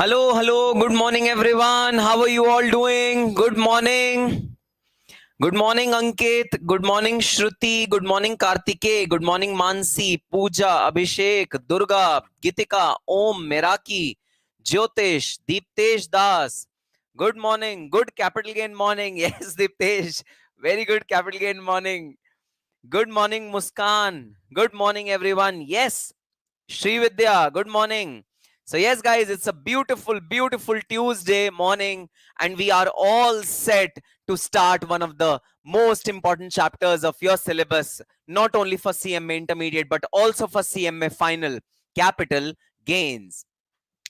Hello, good morning everyone. How are you all doing? Good morning. Good morning Ankit. Good morning Shruti. Good morning Kartike. Good morning Mansi, Pooja, Abhishek, Durga, Gitika, Om, Meraki, Jyotish, Deeptesh Das. Good morning. Good capital gain morning. Yes, Deeptesh. Very good capital gain morning. Good morning Muskan. Good morning everyone. Yes, Shri Vidya, good morning. So, yes, guys, it's a beautiful Tuesday morning, and we are all set to start one of the most important chapters of your syllabus, not only for CMA Intermediate, but also for CMA Final, Capital Gains.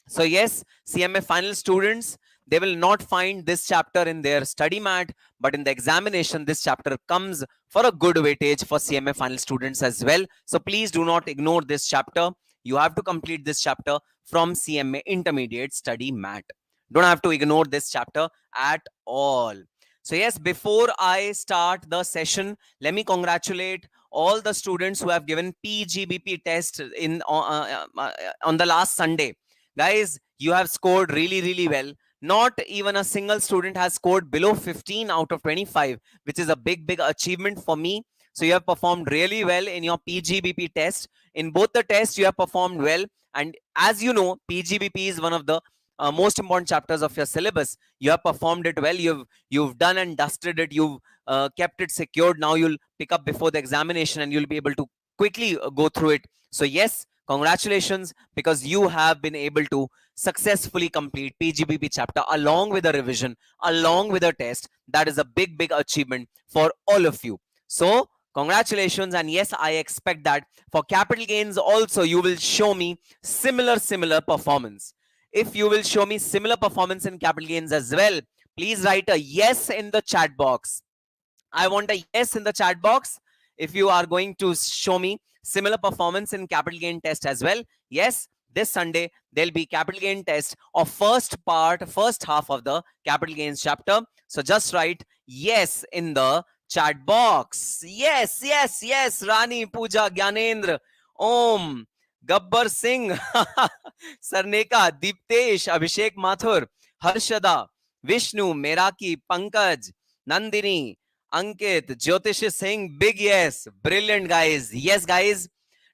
So, yes, CMA Final students, they will not find this chapter in their study mat, but in the examination, this chapter comes for a good weightage for CMA Final students as well. So, please do not ignore this chapter. You have to complete this chapter from CMA Intermediate Study Mat. Don't have to ignore this chapter at all. So yes, before I start the session, let me congratulate all the students who have given PGBP test on the last Sunday. Guys, you have scored really well. Not even a single student has scored below 15 out of 25, which is a big achievement for me. So you have performed really well in your PGBP test. In both the tests, you have performed well. And as you know, PGBP is one of the most important chapters of your syllabus. You have performed it well. You've done and dusted it. You've kept it secured. Now you'll pick up before the examination and you'll be able to quickly go through it. So yes, congratulations, because you have been able to successfully complete PGBP chapter along with a revision, along with a test. That is a big achievement for all of you. So congratulations. And yes, I expect that for capital gains also you will show me similar performance. If you will show me similar performance in capital gains as well, please write a yes in the chat box. I want a yes in the chat box if you are going to show me similar performance in capital gain test as well. Yes, this Sunday there'll be capital gain test of first half of the capital gains chapter. So just write yes in the chat box. Yes, Rani, Pooja, Gyanendra, Om, Gabbar Singh, Sarneka, Deeptesh, Abhishek Mathur, Harshada, Vishnu, Meraki, Pankaj, Nandini, Ankit, Jyotish is saying big yes. Brilliant, guys. Yes, guys,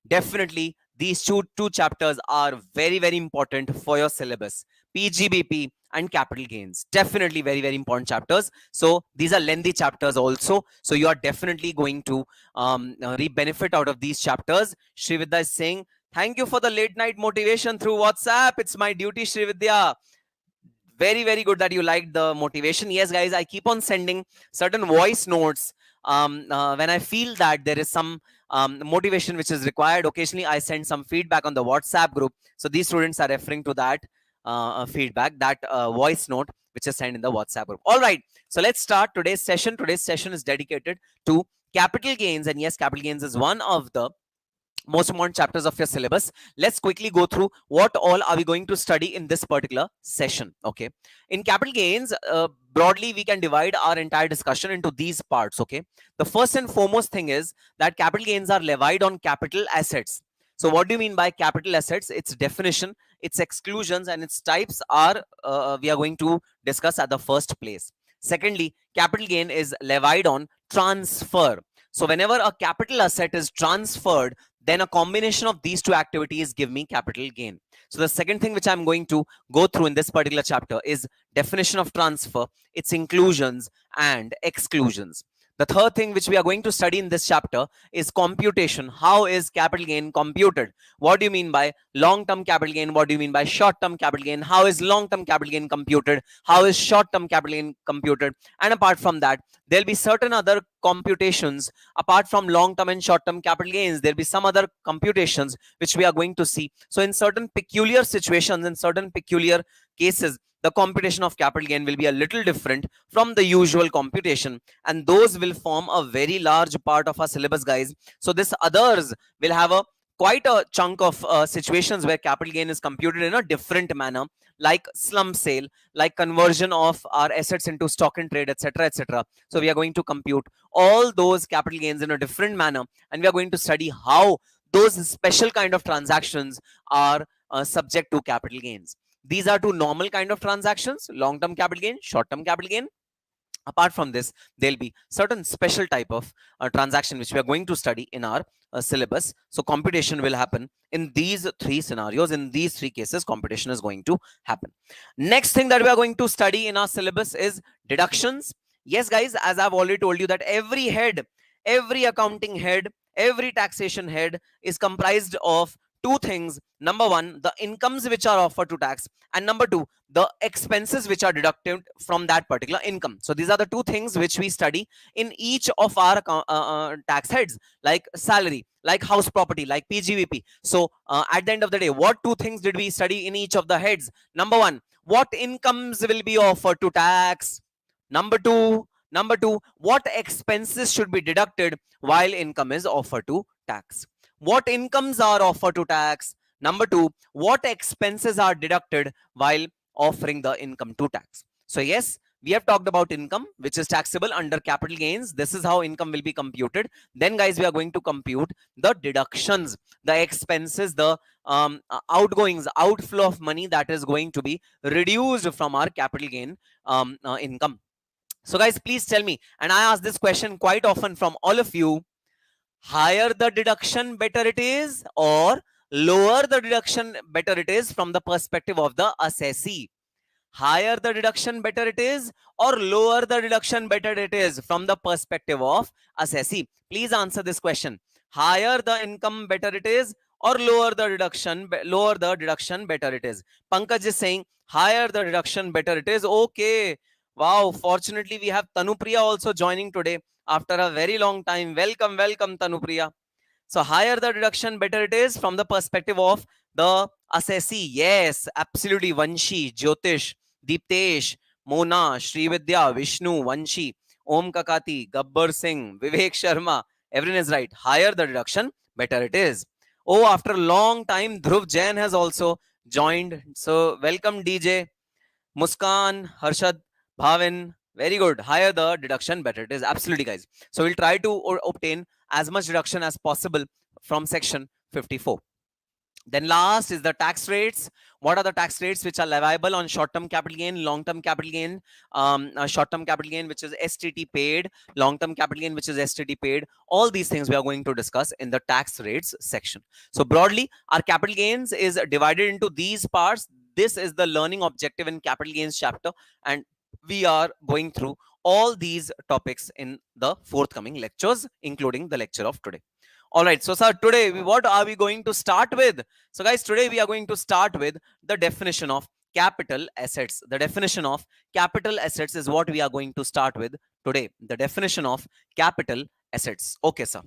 definitely these two chapters are very important for your syllabus. PGBP and capital gains. Definitely very important chapters. So these are lengthy chapters also. So you are definitely going to reap benefit out of these chapters. Srividya is saying, thank you for the late night motivation through WhatsApp. It's my duty, Srividya. Very good that you liked the motivation. Yes, guys, I keep on sending certain voice notes when I feel that there is some motivation which is required. Occasionally I send some feedback on the WhatsApp group. So these students are referring to that feedback, that voice note which is sent in the WhatsApp group. All right, so let's start today's session. Today's session is dedicated to capital gains, and yes, capital gains is one of the most important chapters of your syllabus. Let's quickly go through what all are we going to study in this particular session. Okay, in capital gains, broadly we can divide our entire discussion into these parts. Okay, the first and foremost thing is that capital gains are levied on capital assets. So what do you mean by capital assets? Its definition, its exclusions, and its types are we are going to discuss at the first place. Secondly, capital gain is levied on transfer. So whenever a capital asset is transferred, then a combination of these two activities give me capital gain. So the second thing which I'm going to go through in this particular chapter is definition of transfer, its inclusions and exclusions. The third thing which we are going to study in this chapter is computation. How is capital gain computed? What do you mean by long-term capital gain? What do you mean by short-term capital gain? How is long-term capital gain computed? How is short-term capital gain computed? And apart from that, there'll be certain other computations apart from long-term and short-term capital gains. There'll be some other computations which we are going to see. So in certain peculiar situations, in certain peculiar cases, the computation of capital gain will be a little different from the usual computation, and those will form a very large part of our syllabus, guys. So this others will have a quite a chunk of situations where capital gain is computed in a different manner, like slump sale, like conversion of our assets into stock and trade, etc. So we are going to compute all those capital gains in a different manner, and we are going to study how those special kind of transactions are subject to capital gains. These are two normal kind of transactions, long-term capital gain, short-term capital gain. Apart from this, there'll be certain special type of transaction which we are going to study in our syllabus. So computation will happen in these three scenarios. In these three cases, computation is going to happen. Next thing that we are going to study in our syllabus is deductions. Yes, guys, as I've already told you that every head, every accounting head, every taxation head is comprised of two things. Number one, the incomes which are offered to tax, and number two, the expenses which are deducted from that particular income. So these are the two things which we study in each of our tax heads, like salary, like house property, like PGVP. So at the end of the day, what two things did we study in each of the heads? Number one, what incomes will be offered to tax? Number two, what expenses should be deducted while income is offered to tax? What incomes are offered to tax? Number two, what expenses are deducted while offering the income to tax? So yes, we have talked about income, which is taxable under capital gains. This is how income will be computed. Then guys, we are going to compute the deductions, the expenses, the outgoings, outflow of money that is going to be reduced from our capital gain income. So guys, please tell me, and I ask this question quite often from all of you, higher the deduction better it is, or lower the deduction better it is from the perspective of the assessee? Higher the deduction better it is, or lower the deduction better it is from the perspective of assessee? Please answer this question. Higher the income better it is, or lower the deduction better it is? Pankaj is saying higher the deduction better it is. Okay, wow, fortunately we have Tanupriya also joining today after a very long time. Welcome Tanupriya. So higher the deduction, better it is from the perspective of the assessee. Yes, absolutely. Vanshi, Jyotish, Deeptesh, Mona, Srividya, Vishnu, Vanshi, Om Kakati, Gabbar Singh, Vivek Sharma. Everyone is right. Higher the deduction, better it is. Oh, after a long time, Dhruv Jain has also joined. So welcome, DJ. Muskan, Harshad, Bhavin, very good. Higher the deduction, better it is. Absolutely, guys. So we'll try to obtain as much deduction as possible from section 54. Then last is the tax rates. What are the tax rates which are leviable on short-term capital gain, long-term capital gain, short-term capital gain which is STT paid, long-term capital gain which is STT paid? All these things we are going to discuss in the tax rates section. So broadly, our capital gains is divided into these parts. This is the learning objective in capital gains chapter, and we are going through all these topics in the forthcoming lectures, including the lecture of today. All right, so sir, today what are we going to start with? So guys, today we are going to start with the definition of capital assets. The definition of capital assets is what we are going to start with today. The definition of capital assets. Okay, sir.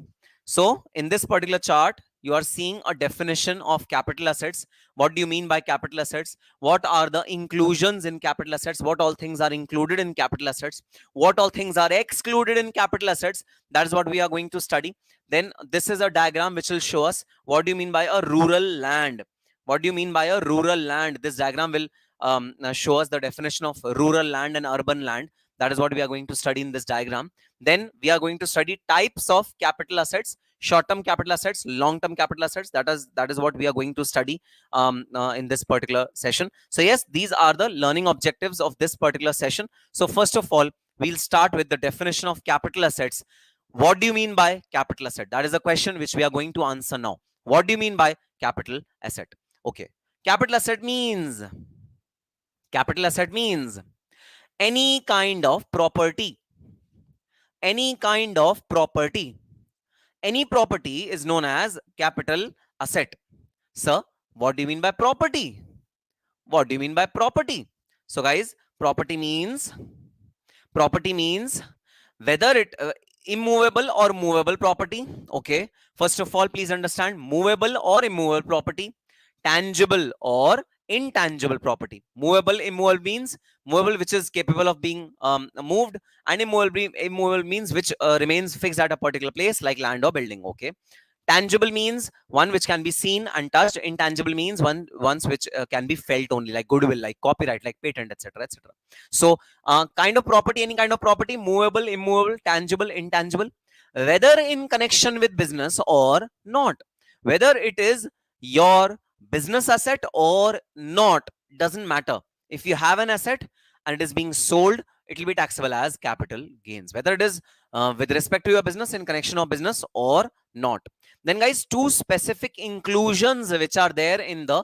So in this particular chart, you are seeing a definition of capital assets. What do you mean by capital assets? What are the inclusions in capital assets? What all things are included in capital assets? What all things are excluded in capital assets? That is what we are going to study. Then this is a diagram which will show us what do you mean by a rural land. What do you mean by a rural land? This diagram will show us the definition of rural land and urban land. That is what we are going to study in this diagram. Then we are going to study types of capital assets, short-term capital assets, long-term capital assets. That is what we are going to study in this particular session. So yes, these are the learning objectives of this particular session. So first of all, we'll start with the definition of capital assets. What do you mean by capital asset? That is a question which we are going to answer now. What do you mean by capital asset? Okay. Capital asset means any kind of property. Any kind of property. Any property is known as capital asset. Sir, what do you mean by property? What do you mean by property? So guys, property means whether it immovable or movable property. Okay, first of all, please understand, movable or immovable property, tangible or intangible property. Movable, immovable means movable which is capable of being moved, and immovable means which remains fixed at a particular place, like land or building. Okay, tangible means one which can be seen and touched. Intangible means ones which can be felt only, like goodwill, like copyright, like patent, etc., etc. So kind of property, any kind of property, movable, immovable, tangible, intangible, whether in connection with business or not, whether it is your business asset or not, doesn't matter. If you have an asset and it is being sold, it will be taxable as capital gains, whether it is with respect to your business, in connection of business, or not. Then guys, two specific inclusions which are there in the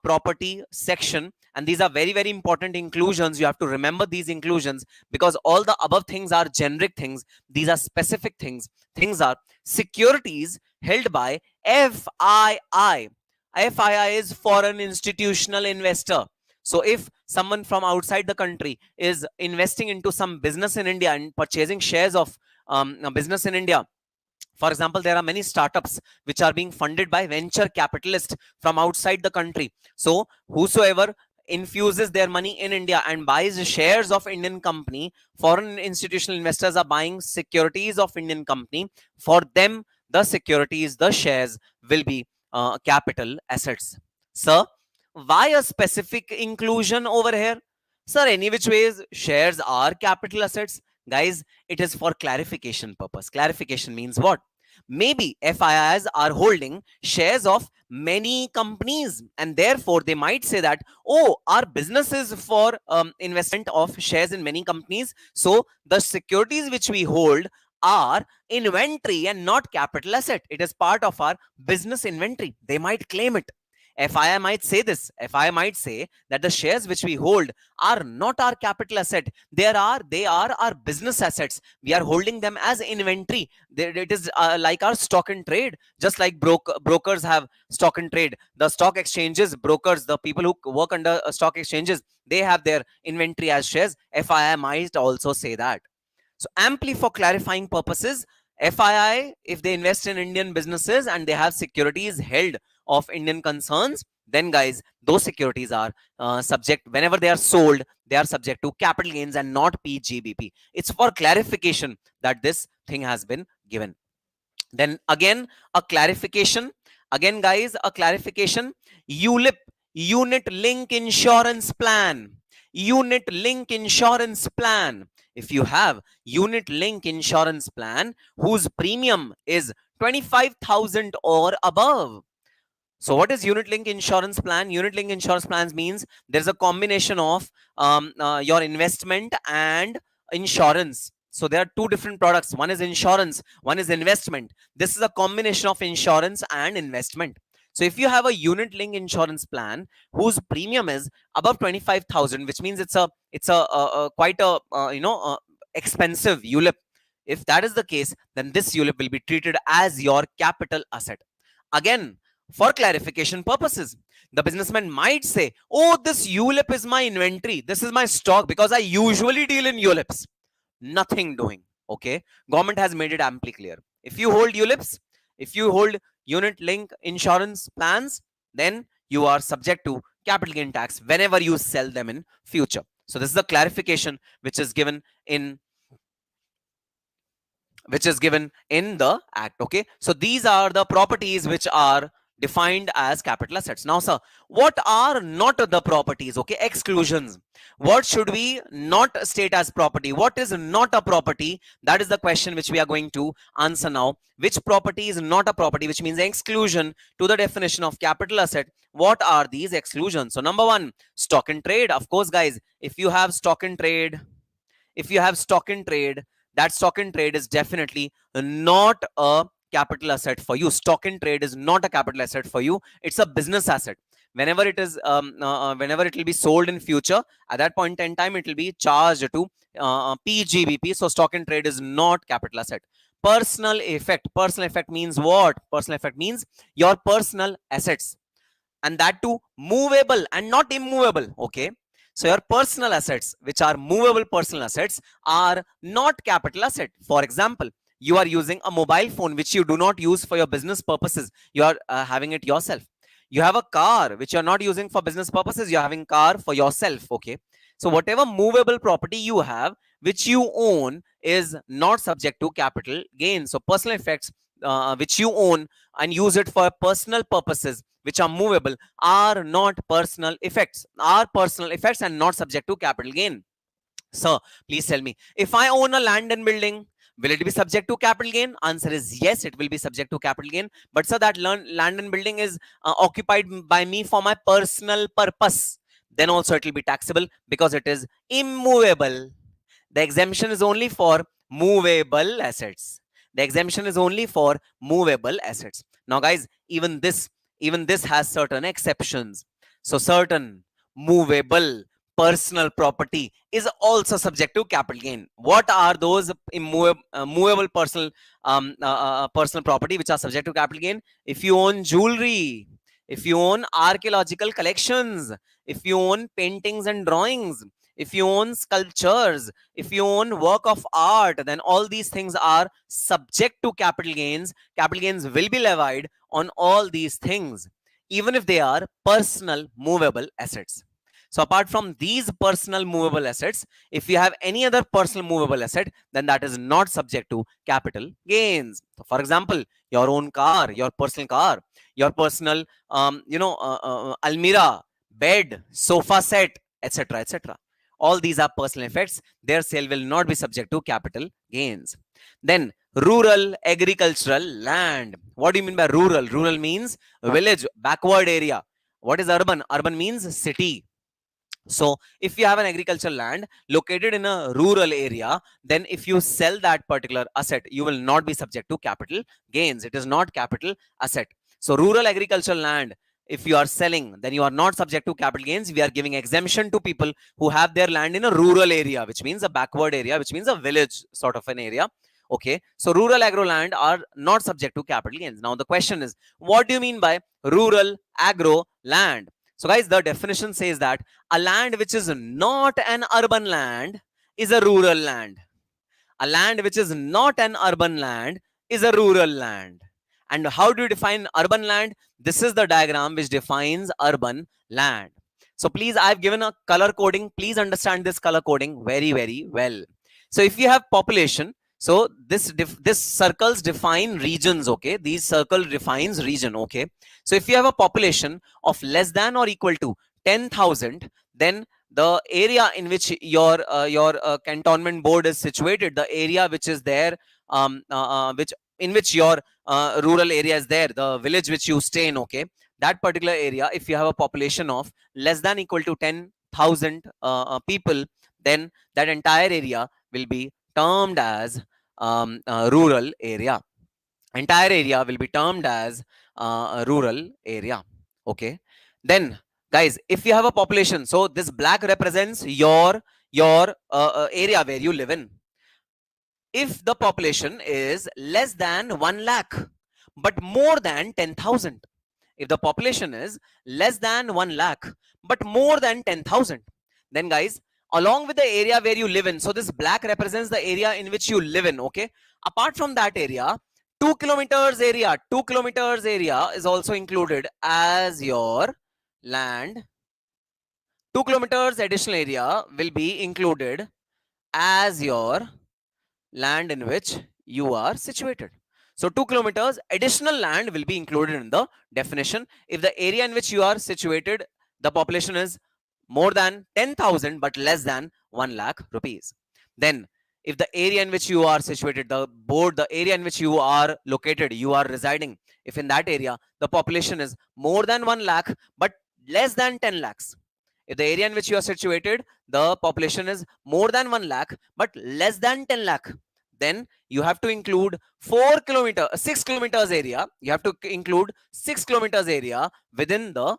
property section, and these are very, very important inclusions. You have to remember these inclusions, because all the above things are generic things. These are specific things. Things are securities held by FII. FII is foreign institutional investor. So if someone from outside the country is investing into some business in India and purchasing shares of a business in India, for example, there are many startups which are being funded by venture capitalists from outside the country. So whosoever infuses their money in India and buys shares of Indian company, foreign institutional investors are buying securities of Indian company. For them, the securities, the shares will be capital assets. Sir, why a specific inclusion over here? Sir, any which ways, shares are capital assets. Guys, it is for clarification purpose. Clarification means what? Maybe FIIs are holding shares of many companies, and therefore they might say that, oh, our business is for investment of shares in many companies, so the securities which we hold are inventory and not capital asset. It is part of our business inventory. They might claim it. FII might say this. FII might say that the shares which we hold are not our capital asset. They are our business assets. We are holding them as inventory. It is like our stock and trade. Just like brokers have stock and trade. The stock exchanges, brokers, the people who work under stock exchanges, they have their inventory as shares. FII might also say that. So amply for clarifying purposes, FII, if they invest in Indian businesses and they have securities held of Indian concerns, then guys, those securities are subject, whenever they are sold, they are subject to capital gains and not PGBP. It's for clarification that this thing has been given. Then again, a clarification. Again, guys, a clarification. ULIP, Unit Link Insurance Plan. Unit Link Insurance Plan. If you have Unit Link Insurance Plan whose premium is 25,000 or above. So what is Unit Link Insurance Plan? Unit Link Insurance Plans means there's a combination of your investment and insurance. So there are two different products. One is insurance, one is investment. This is a combination of insurance and investment. So if you have a unit link insurance plan whose premium is above 25,000, which means it's a quite a expensive ULIP. If that is the case, then this ULIP will be treated as your capital asset. Again, for clarification purposes, the businessman might say, oh, this ULIP is my inventory. This is my stock because I usually deal in ULIPs. Nothing doing. Okay. Government has made it amply clear. If you hold ULIPs, if you hold unit link insurance plans, then you are subject to capital gain tax whenever you sell them in future. So this is the clarification which is given in the act. Okay. So these are the properties which are defined as capital assets. Now, sir, what are not the properties? Okay, exclusions. What should we not state as property? What is not a property? That is the question which we are going to answer now. Which property is not a property, which means exclusion to the definition of capital asset? What are these exclusions? So number one, stock and trade. Of course, guys, if you have stock and trade, that stock and trade is definitely not a capital asset for you. Stock and trade is not a capital asset for you. It's a business asset. Whenever it is whenever it will be sold in future, at that point in time it will be charged to PGBP. So stock and trade is not capital asset. Personal effect means what? Personal effect means your personal assets, and that too movable and not immovable. Okay, so your personal assets, which are movable personal assets, are not capital asset. For example, you are using a mobile phone which you do not use for your business purposes. You are having it yourself. You have a car which you are not using for business purposes. You are having car for yourself. Okay. So whatever movable property you have, which you own, is not subject to capital gain. So personal effects which you own and use it for personal purposes, which are movable, are not personal effects, are personal effects and not subject to capital gain. So please tell me, if I own a land and building, will it be subject to capital gain? Answer is yes, it will be subject to capital gain. But sir, that land and building is occupied by me for my personal purpose. then also it will be taxable because it is immovable. The exemption is only for movable assets. The exemption is only for movable assets. Now, guys, even this has certain exceptions. So, certain movable personal property is also subject to capital gain. What are those movable personal property which are subject to capital gain? If you own jewelry, if you own archaeological collections, if you own paintings and drawings, if you own sculptures, if you own work of art, then all these things are subject to capital gains. Capital gains will be levied on all these things, even if they are personal movable assets. So apart from these personal movable assets, if you have any other personal movable asset, then that is not subject to capital gains. So for example, your own car, your personal car, your personal, almirah, bed, sofa set, etc., etc. All these are personal effects. Their sale will not be subject to capital gains. Then rural agricultural land. What do you mean by rural? Rural means village, backward area. What is urban? Urban means city. So if you have an agricultural land located in a rural area, then if you sell that particular asset, you will not be subject to capital gains. It is not capital asset. So rural agricultural land, if you are selling, then you are not subject to capital gains. We are giving exemption to people who have their land in a rural area, which means a backward area, which means a village sort of an area. Okay, so rural agro land are not subject to capital gains. Now the question is, what do you mean by rural agro land? So guys, the definition says that a land which is not an urban land is a rural land. A land which is not an urban land is a rural land. And how do you define urban land? This is the diagram which defines urban land. So please, I've given a color coding. Please understand this color coding very, very well. So if you have population, so this circles define regions, okay? These circle defines region, okay? So if you have a population of less than or equal to 10,000, then the area in which your cantonment board is situated, the area which is there, which in which your rural area is there, the village which you stay in, okay, that particular area, if you have a population of less than equal to 10,000 people, then that entire area will be termed as rural area. Entire area will be termed as a rural area. Okay, then guys, if you have a population, so this black represents your area where you live in. If the population is less than 1 lakh but more than 10,000, if the population is less than 1 lakh but more than 10,000, then guys, along with the area where you live in, so this black represents the area in which you live in. Okay, apart from that area, 2 kilometers area is also included as your land. 2 kilometers additional area will be included as your land in which you are situated. So 2 kilometers additional land will be included in the definition if the area in which you are situated, the population is more than 10,000 but less than 1 lakh rupees. Then if the area in which you are situated, the area in which you are located, you are residing, if in that area the population is more than 1 lakh but less than 10 lakhs, if the area in which you are situated, the population is more than 1 lakh but less than 10 lakh, then you have to include 6 kilometers area. You have to include 6 kilometers area within the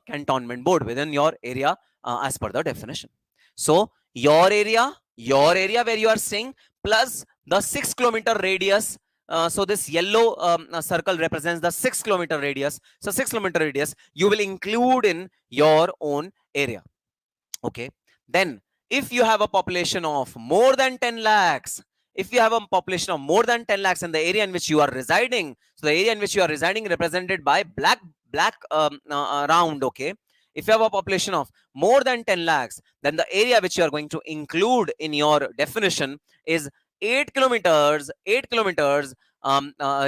cantonment board, within your area, as per the definition. So your area where you are staying plus the 6 kilometer radius. So this yellow circle represents the 6 kilometer radius. So 6 kilometer radius you will include in your own area. Okay, then if you have a population of more than 10 lakhs, if you have a population of more than 10 lakhs in the area in which you are residing, so the area in which you are residing represented by black round. Okay, if you have a population of more than 10 lakhs, then the area which you are going to include in your definition is 8 kilometers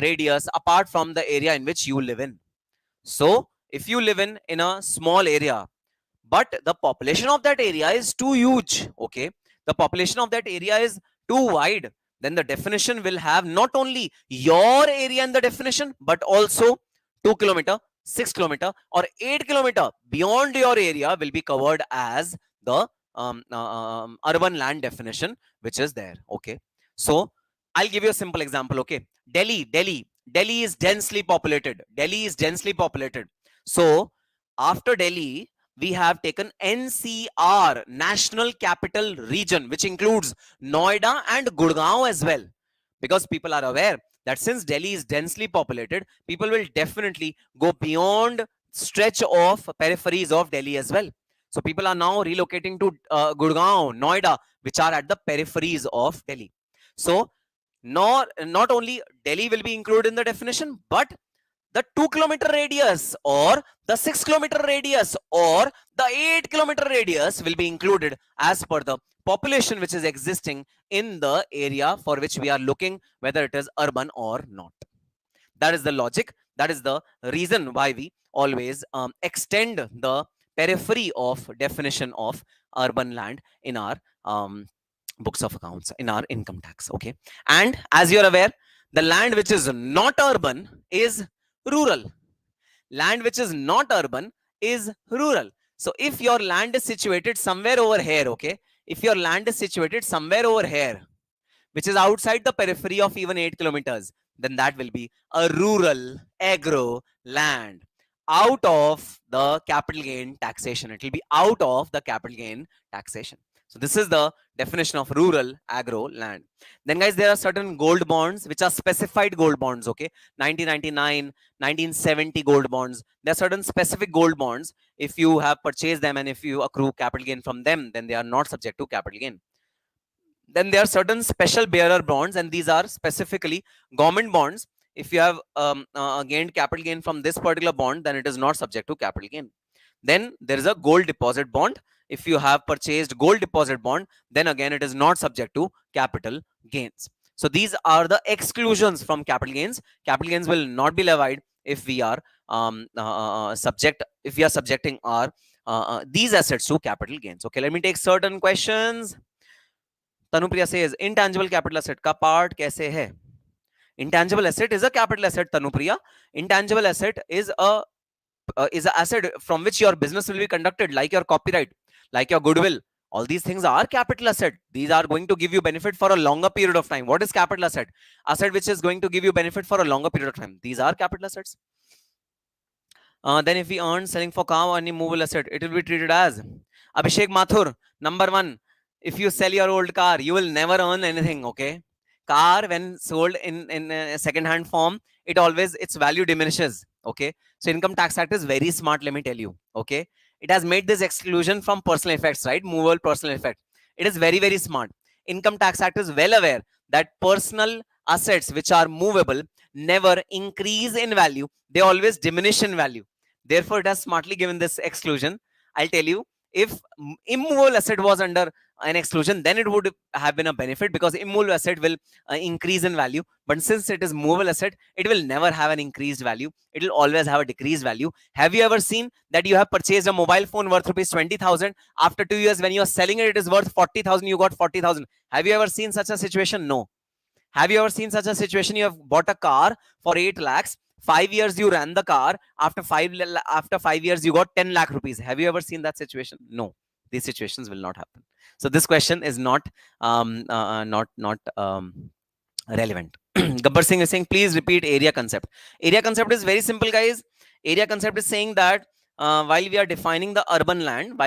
radius apart from the area in which you live in. So if you live in a small area, but the population of that area is too huge, okay, the population of that area is too wide, then the definition will have not only your area in the definition but also 2 kilometer 6 kilometer or 8 kilometer beyond your area will be covered as the urban land definition which is there. Okay, so I'll give you a simple example. Okay, Delhi is densely populated. Delhi is densely populated. So after Delhi, we have taken NCR, National Capital Region, which includes Noida and Gurgaon as well. Because people are aware that since Delhi is densely populated, people will definitely go beyond stretch of peripheries of Delhi as well. So people are now relocating to Gurgaon, Noida, which are at the peripheries of Delhi. So not only Delhi will be included in the definition, but the 2-kilometer radius or the 6-kilometer radius or the 8-kilometer radius will be included as per the population which is existing in the area for which we are looking, whether it is urban or not. That is the logic. That is the reason why we always extend the periphery of definition of urban land in our books of accounts, in our income tax. Okay, and as you're aware, the land which is not urban is rural. Land which is not urban is rural. So if your land is situated somewhere over here, okay, if your land is situated somewhere over here, which is outside the periphery of even 8 kilometers, then that will be a rural agro land out of the capital gain taxation. It will be out of the capital gain taxation. So this is the definition of rural agro land. Then guys, there are certain gold bonds which are specified gold bonds. Okay, 1999, 1970 gold bonds. There are certain specific gold bonds. If you have purchased them and if you accrue capital gain from them, then they are not subject to capital gain. Then there are certain special bearer bonds, and these are specifically government bonds. If you have gained capital gain from this particular bond, then it is not subject to capital gain. Then there is a gold deposit bond. If you have purchased gold deposit bond, then again it is not subject to capital gains. So these are the exclusions from capital gains. Capital gains will not be levied if we are subjecting our these assets to capital gains. Okay, let me take certain questions. Tanupriya says, intangible capital asset का part कैसे है? Intangible asset is a capital asset, Tanupriya. Intangible asset is a asset from which your business will be conducted, like your copyright, like your goodwill. All these things are capital asset. These are going to give you benefit for a longer period of time. What is capital asset? Asset which is going to give you benefit for a longer period of time. These are capital assets. Then if we earn selling for car or any movable asset, it will be treated as. Abhishek Mathur, number one. If you sell your old car, you will never earn anything. Okay, car when sold in a second hand form, it always its value diminishes. Okay, so Income Tax Act is very smart, let me tell you. Okay, it has made this exclusion from personal effects, right? Movable personal effect. It is very, very smart. Income Tax Act is well aware that personal assets which are movable never increase in value, they always diminish in value. Therefore, it has smartly given this exclusion. I'll tell you, if immovable asset was under an exclusion, then it would have been a benefit, because immovable asset will increase in value. But since it is movable asset, it will never have an increased value. It will always have a decreased value. Have you ever seen that you have purchased a mobile phone worth rupees 20,000? After 2 years, when you are selling it, it is worth 40,000. You got 40,000. Have you ever seen such a situation? No. Have you ever seen such a situation? You have bought a car for 8 lakhs. 5 years you ran the car. After 5 years you got 10 lakh rupees. Have you ever seen that situation? No. These situations will not happen. So this question is not relevant. Gabbar Singh is saying, please repeat area concept. Area concept is very simple, guys. Area concept is saying that while we are defining the urban land,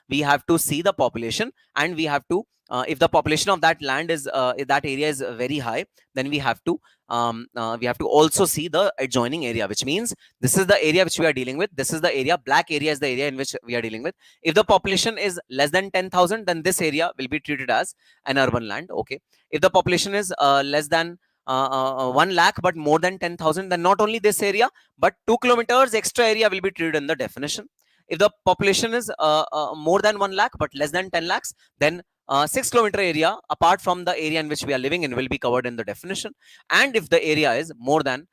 we have to see the population, and we have to if the population of that land is if that area is very high, then we have to also see the adjoining area, which means this is the area which we are dealing with. This is the area, black area is the area in which we are dealing with. If the population is less than 10,000, then this area will be treated as an urban land. Okay. If the population is less than 1 lakh but more than 10,000, then not only this area but 2 kilometers extra area will be treated in the definition. If the population is more than 1 lakh but less than 10 lakhs, then 6-kilometer area apart from the area in which we are living in will be covered in the definition. And if the area is more than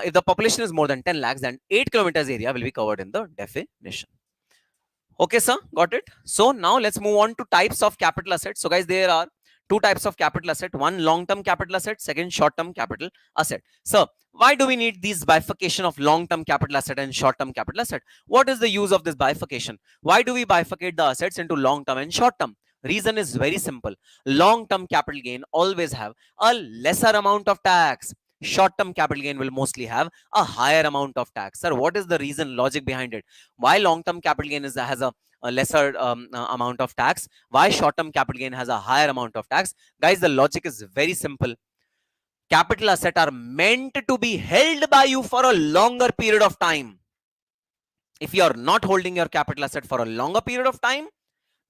if the population is more than 10 lakhs, then 8 kilometers area will be covered in the definition. Okay, sir, got it. So now let's move on to types of capital assets. So guys, there are Two types of capital asset, one long-term capital asset, second short-term capital asset. So why do we need these bifurcation of long-term capital asset and short-term capital asset? What is the use of this bifurcation? Why do we bifurcate the assets into long-term and short-term? Reason is very simple. Long-term capital gain always have a lesser amount of tax. Short-term capital gain will mostly have a higher amount of tax. Sir, what is the reason, logic behind it? Why long-term capital gain has a lesser amount of tax? Why short-term capital gain has a higher amount of tax? Guys, the logic is very simple. Capital assets are meant to be held by you for a longer period of time. If you are not holding your capital asset for a longer period of time,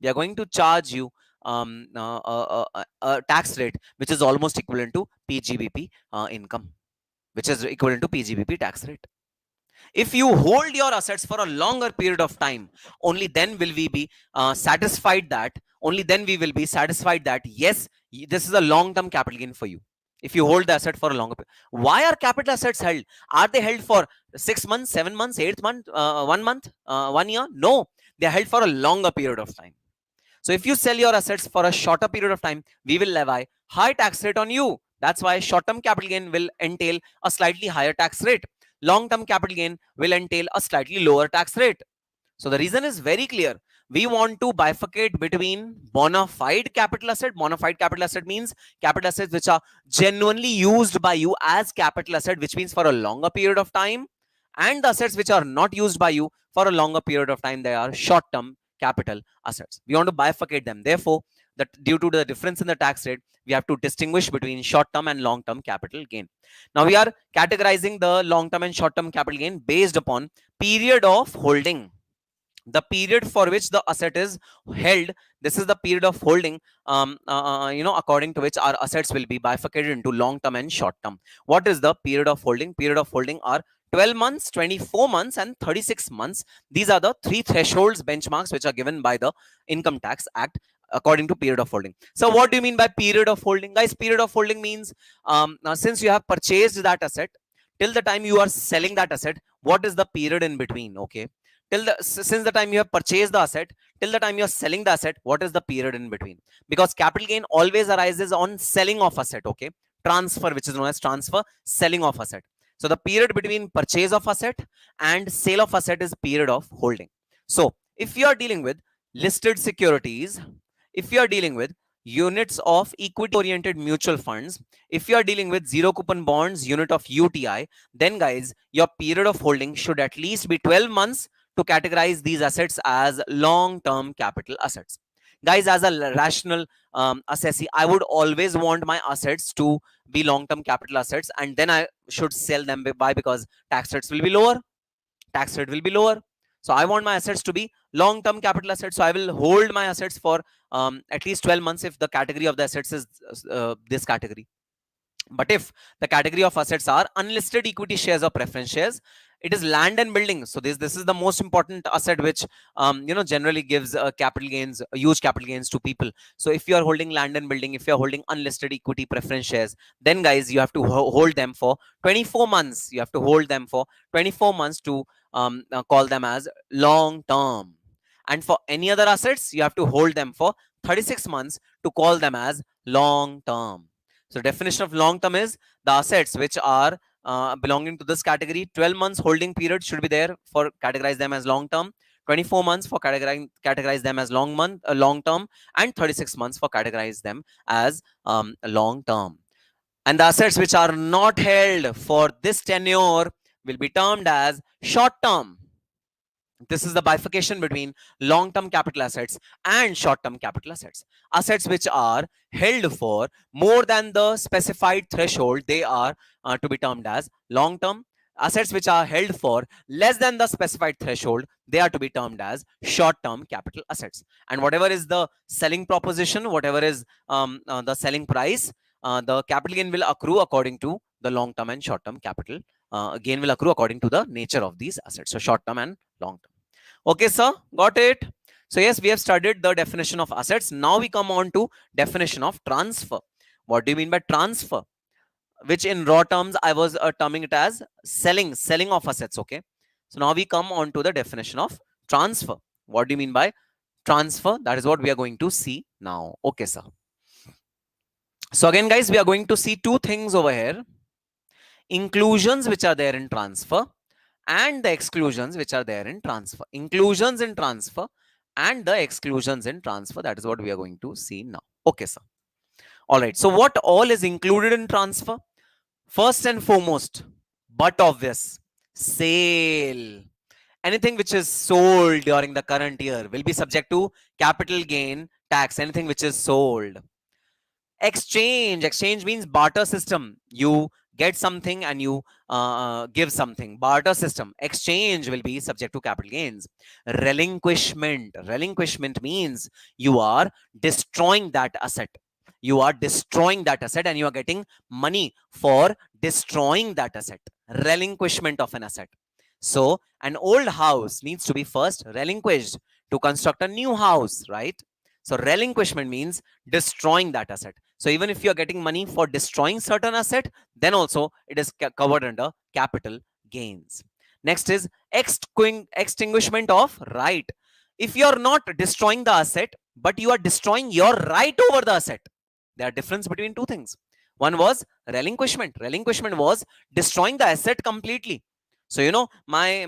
we are going to charge you a tax rate which is almost equivalent to PGBP income, which is equivalent to PGBP tax rate. If you hold your assets for a longer period of time, only then will we be satisfied that, yes, this is a long-term capital gain for you. If you hold the asset for a longer period. Why are capital assets held? Are they held for 6 months, 7 months, 8 months, 1 month, 1 year? No, they are held for a longer period of time. So if you sell your assets for a shorter period of time, we will levy high tax rate on you. That's why short-term capital gain will entail a slightly higher tax rate. Long-term capital gain will entail a slightly lower tax rate. So the reason is very clear. We want to bifurcate between bona fide capital asset. Bona fide capital asset means capital assets which are genuinely used by you as capital asset, which means for a longer period of time, and the assets which are not used by you for a longer period of time, they are short-term capital assets. We want to bifurcate them. Therefore, that due to the difference in the tax rate, we have to distinguish between short-term and long-term capital gain. Now we are categorizing the long-term and short-term capital gain based upon period of holding. The period for which the asset is held, this is the period of holding, according to which our assets will be bifurcated into long-term and short-term. What is the period of holding? Period of holding are 12 months, 24 months, and 36 months. These are the three thresholds, benchmarks, which are given by the Income Tax Act according to period of holding. So what do you mean by period of holding? Guys, period of holding means since you have purchased that asset, till the time you are selling that asset, what is the period in between? Okay, since the time you have purchased the asset till the time you are selling the asset, what is the period in between? Because capital gain always arises on selling of asset. Okay, transfer, which is known as transfer, selling of asset. So the period between purchase of asset and sale of asset is period of holding. So if you are dealing with listed securities, if you are dealing with units of equity oriented mutual funds, if you are dealing with zero coupon bonds, unit of UTI, then guys, your period of holding should at least be 12 months to categorize these assets as long-term capital assets. Guys, as a rational assessee, I would always want my assets to be long-term capital assets, and then I should sell them. By because tax rates will be lower. Tax rate will be lower. So I want my assets to be long-term capital assets. So I will hold my assets for at least 12 months if the category of the assets is this category. But if the category of assets are unlisted equity shares or preference shares, it is land and building. So this is the most important asset which generally gives capital gains, huge capital gains to people. So if you are holding land and building, if you are holding unlisted equity preference shares, then guys, you have to hold them for 24 months. You have to hold them for 24 months to call them as long term. And for any other assets, you have to hold them for 36 months to call them as long term. So definition of long term is the assets which are belonging to this category. 12 months holding period should be there for categorize them as long term, 24 months for categorize them as long term, and 36 months for categorize them as long term. And the assets which are not held for this tenure will be termed as short term. This is the bifurcation between long-term capital assets and short-term capital assets. Assets which are held for more than the specified threshold, they are to be termed as long-term. Assets which are held for less than the specified threshold, they are to be termed as short-term capital assets. And whatever is the selling proposition, whatever is the selling price, the capital gain will accrue according to the long-term and short-term capital gain will accrue according to the nature of these assets. So short-term and long-term. Okay, sir, got it? So yes, we have studied the definition of assets. Now we come on to definition of transfer. What do you mean by transfer? Which in raw terms, I was terming it as selling of assets. Okay. So now we come on to the definition of transfer. What do you mean by transfer? That is what we are going to see now. Okay, sir. So again, guys, we are going to see two things over here: inclusions which are there in transfer and the exclusions which are there in transfer. Inclusions in transfer and the exclusions in transfer. That is what we are going to see now. Okay, sir. All right. So what all is included in transfer? First and foremost, but obvious, sale. Anything which is sold during the current year will be subject to capital gain tax. Anything which is sold. Exchange means barter system. You get something and you give something. Barter system. Exchange will be subject to capital gains. Relinquishment means you are destroying that asset. You are destroying that asset and you are getting money for destroying that asset. Relinquishment of an asset. So an old house needs to be first relinquished to construct a new house, right? So relinquishment means destroying that asset. So even if you're getting money for destroying certain asset, then also it is covered under capital gains. Next is extinguishment of right. If you're not destroying the asset, but you are destroying your right over the asset, there are difference between two things. One was relinquishment. Relinquishment was destroying the asset completely. So my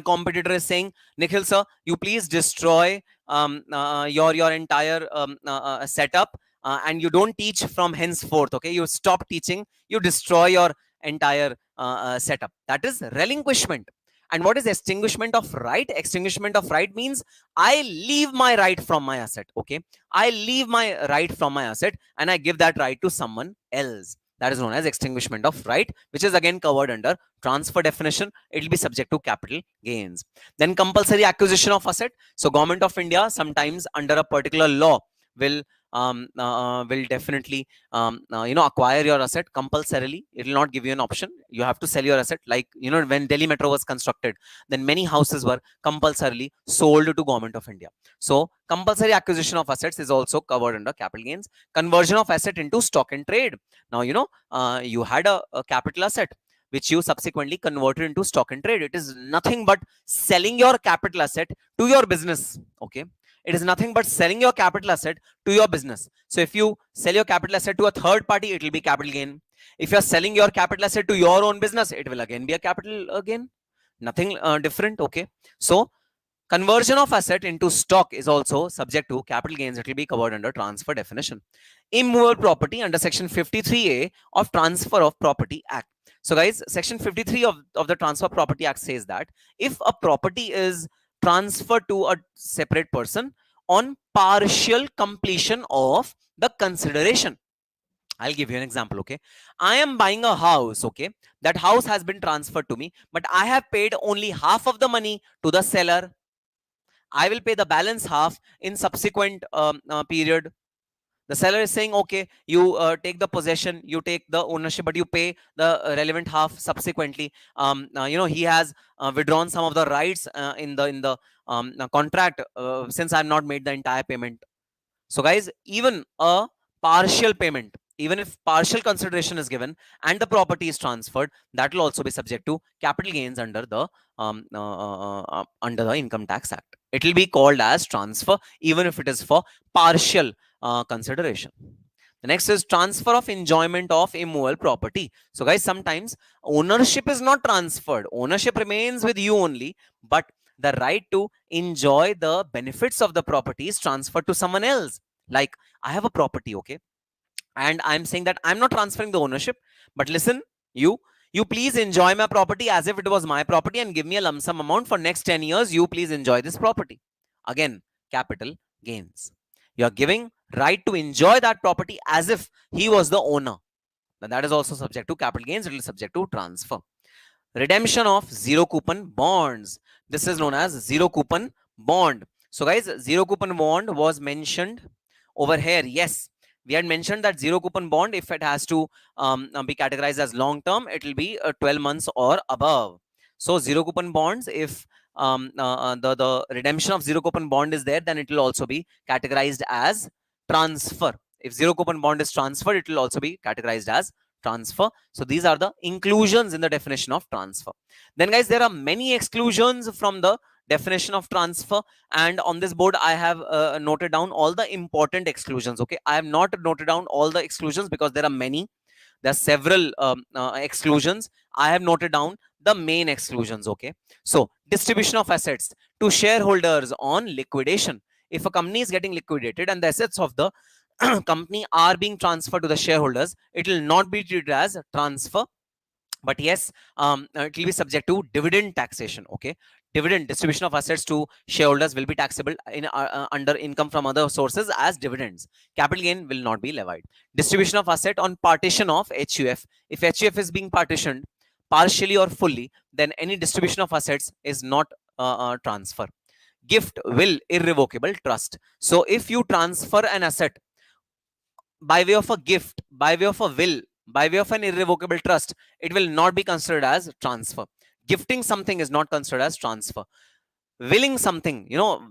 competitor is saying, Nikhil sir, you please destroy your entire setup, and you don't teach from henceforth. Okay, you stop teaching, you destroy your entire setup. That is relinquishment. And what is extinguishment of right? Extinguishment of right means I leave my right from my asset. Okay, I leave my right from my asset and I give that right to someone else. That is known as extinguishment of right, which is again covered under transfer definition. It will be subject to capital gains. Then compulsory acquisition of asset. So government of India sometimes under a particular law will definitely acquire your asset compulsorily. It will not give you an option. You have to sell your asset. Like when Delhi Metro was constructed, then many houses were compulsorily sold to government of India. So compulsory acquisition of assets is also covered under capital gains. Conversion of asset into stock and trade. Now you had a capital asset which you subsequently converted into stock and trade. It is nothing but selling your capital asset to your business. Okay, it is nothing but selling your capital asset to your business. So if you sell your capital asset to a third party, it will be capital gain. If you are selling your capital asset to your own business, it will again be a capital gain. Nothing different. Okay, so conversion of asset into stock is also subject to capital gains. It will be covered under transfer definition. Immovable property under section 53A of Transfer of Property Act. So guys, section 53 of the Transfer Property Act says that if a property is transferred to a separate person on partial completion of the consideration. I'll give you an example. Okay, I am buying a house. Okay, that house has been transferred to me, but I have paid only half of the money to the seller. I will pay the balance half in subsequent period. The seller is saying, okay, you take the possession, you take the ownership, but you pay the relevant half subsequently. He has withdrawn some of the rights in the contract, since I have not made the entire payment. So guys, even a partial payment, even if partial consideration is given and the property is transferred, that will also be subject to capital gains under the Income Tax Act. It will be called as transfer, even if it is for partial consideration. The next is transfer of enjoyment of immovable property. So guys, sometimes ownership is not transferred. Ownership remains with you only, but the right to enjoy the benefits of the property is transferred to someone else. Like I have a property, okay, and I'm saying that I'm not transferring the ownership, but listen, you please enjoy my property as if it was my property and give me a lump sum amount for next 10 years. You please enjoy this property. Again, capital gains. You are giving right to enjoy that property as if he was the owner. Now that is also subject to capital gains. It is subject to transfer. Redemption of zero coupon bonds. This is known as zero coupon bond. So guys, zero coupon bond was mentioned over here. Yes, we had mentioned that zero coupon bond, if it has to be categorized as long term, it will be 12 months or above. So zero coupon bonds, if the redemption of zero coupon bond is there, then it will also be categorized as transfer. If zero coupon bond is transferred, it will also be categorized as transfer. So these are the inclusions in the definition of transfer. Then guys, there are many exclusions from the definition of transfer, and on this board I have noted down all the important exclusions. Okay, I have not noted down all the exclusions because there are many. There are several exclusions. I have noted down the main exclusions. Okay, so distribution of assets to shareholders on liquidation. If a company is getting liquidated and the assets of the company are being transferred to the shareholders, it will not be treated as transfer, but yes, it will be subject to dividend taxation. Okay, dividend distribution of assets to shareholders will be taxable in under income from other sources as dividends. Capital gain will not be levied. Distribution of asset on partition of HUF. If HUF is being partitioned partially or fully, then any distribution of assets is not transfer. Gift, will, irrevocable trust. So if you transfer an asset by way of a gift, by way of a will, by way of an irrevocable trust, it will not be considered as transfer. Gifting something is not considered as transfer. Willing something,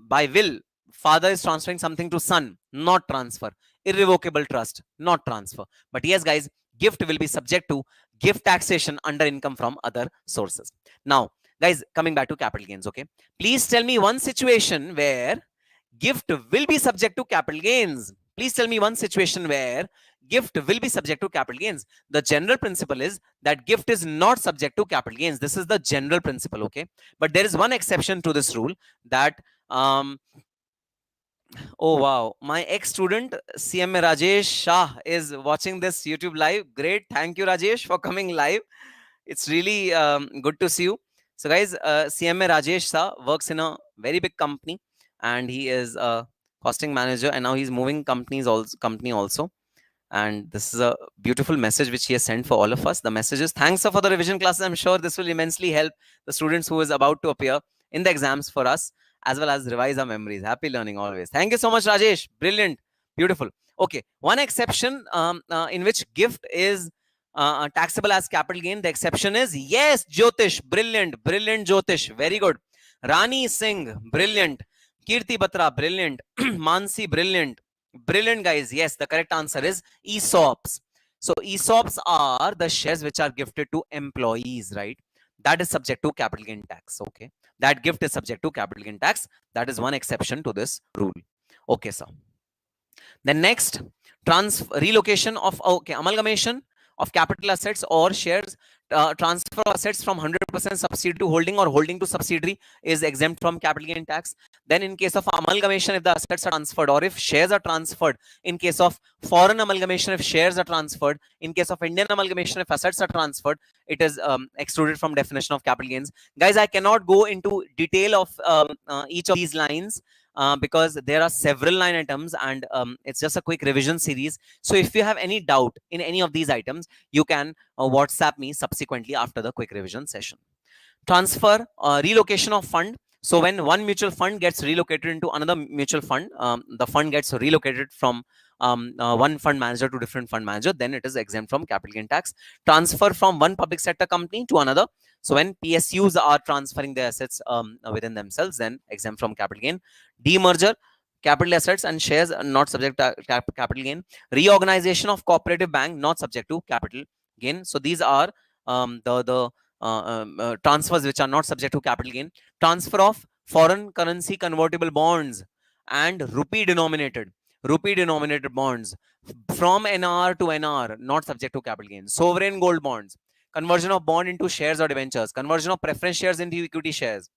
by will, father is transferring something to son, not transfer. Irrevocable trust, not transfer. But yes, guys, gift will be subject to gift taxation under income from other sources. Now, guys, coming back to capital gains, okay? Please tell me one situation where gift will be subject to capital gains. Please tell me one situation where gift will be subject to capital gains. The general principle is that gift is not subject to capital gains. This is the general principle, okay? But there is one exception to this rule that, oh wow, my ex-student CMA Rajesh Shah is watching this YouTube live. Great. Thank you, Rajesh, for coming live. It's really good to see you. So guys, CMA Rajesh Shah works in a very big company and he is a costing manager, and now he's moving company also. And this is a beautiful message which he has sent for all of us. The message is, thanks for the revision classes. I'm sure this will immensely help the students who is about to appear in the exams for us, as well as revise our memories. Happy learning always. Thank you so much, Rajesh. Brilliant. Beautiful. Okay. One exception in which gift is taxable as capital gain. The exception is, yes, Jyotish. Brilliant. Brilliant, Jyotish. Very good. Rani Singh. Brilliant. Kirti Batra. Brilliant. Mansi. Brilliant. Brilliant, guys. Yes, the correct answer is ESOPs. So ESOPs are the shares which are gifted to employees, right? That is subject to capital gain tax. Okay, that gift is subject to capital gain tax. That is one exception to this rule. Okay, sir. Then next, relocation of, okay, amalgamation of capital assets or shares, transfer assets from 100% subsidiary to holding or holding to subsidiary is exempt from capital gain tax. Then in case of amalgamation, if the assets are transferred, or if shares are transferred, in case of foreign amalgamation, if shares are transferred, in case of Indian amalgamation, if assets are transferred, it is excluded from definition of capital gains. Guys, I cannot go into detail of each of these lines because there are several line items, and it's just a quick revision series. So if you have any doubt in any of these items, you can WhatsApp me subsequently after the quick revision session. Transfer, relocation of fund. So when one mutual fund gets relocated into another mutual fund, the fund gets relocated from one fund manager to different fund manager, then it is exempt from capital gain tax. Transfer from one public sector company to another. So when PSUs are transferring their assets within themselves, then exempt from capital gain. Demerger, capital assets and shares are not subject to capital gain. Reorganization of cooperative bank, not subject to capital gain. So these are the transfers which are not subject to capital gain. Transfer of foreign currency convertible bonds and rupee denominated bonds from NR to NR, not subject to capital gain. Sovereign gold bonds, conversion of bond into shares or debentures, conversion of preference shares into equity shares,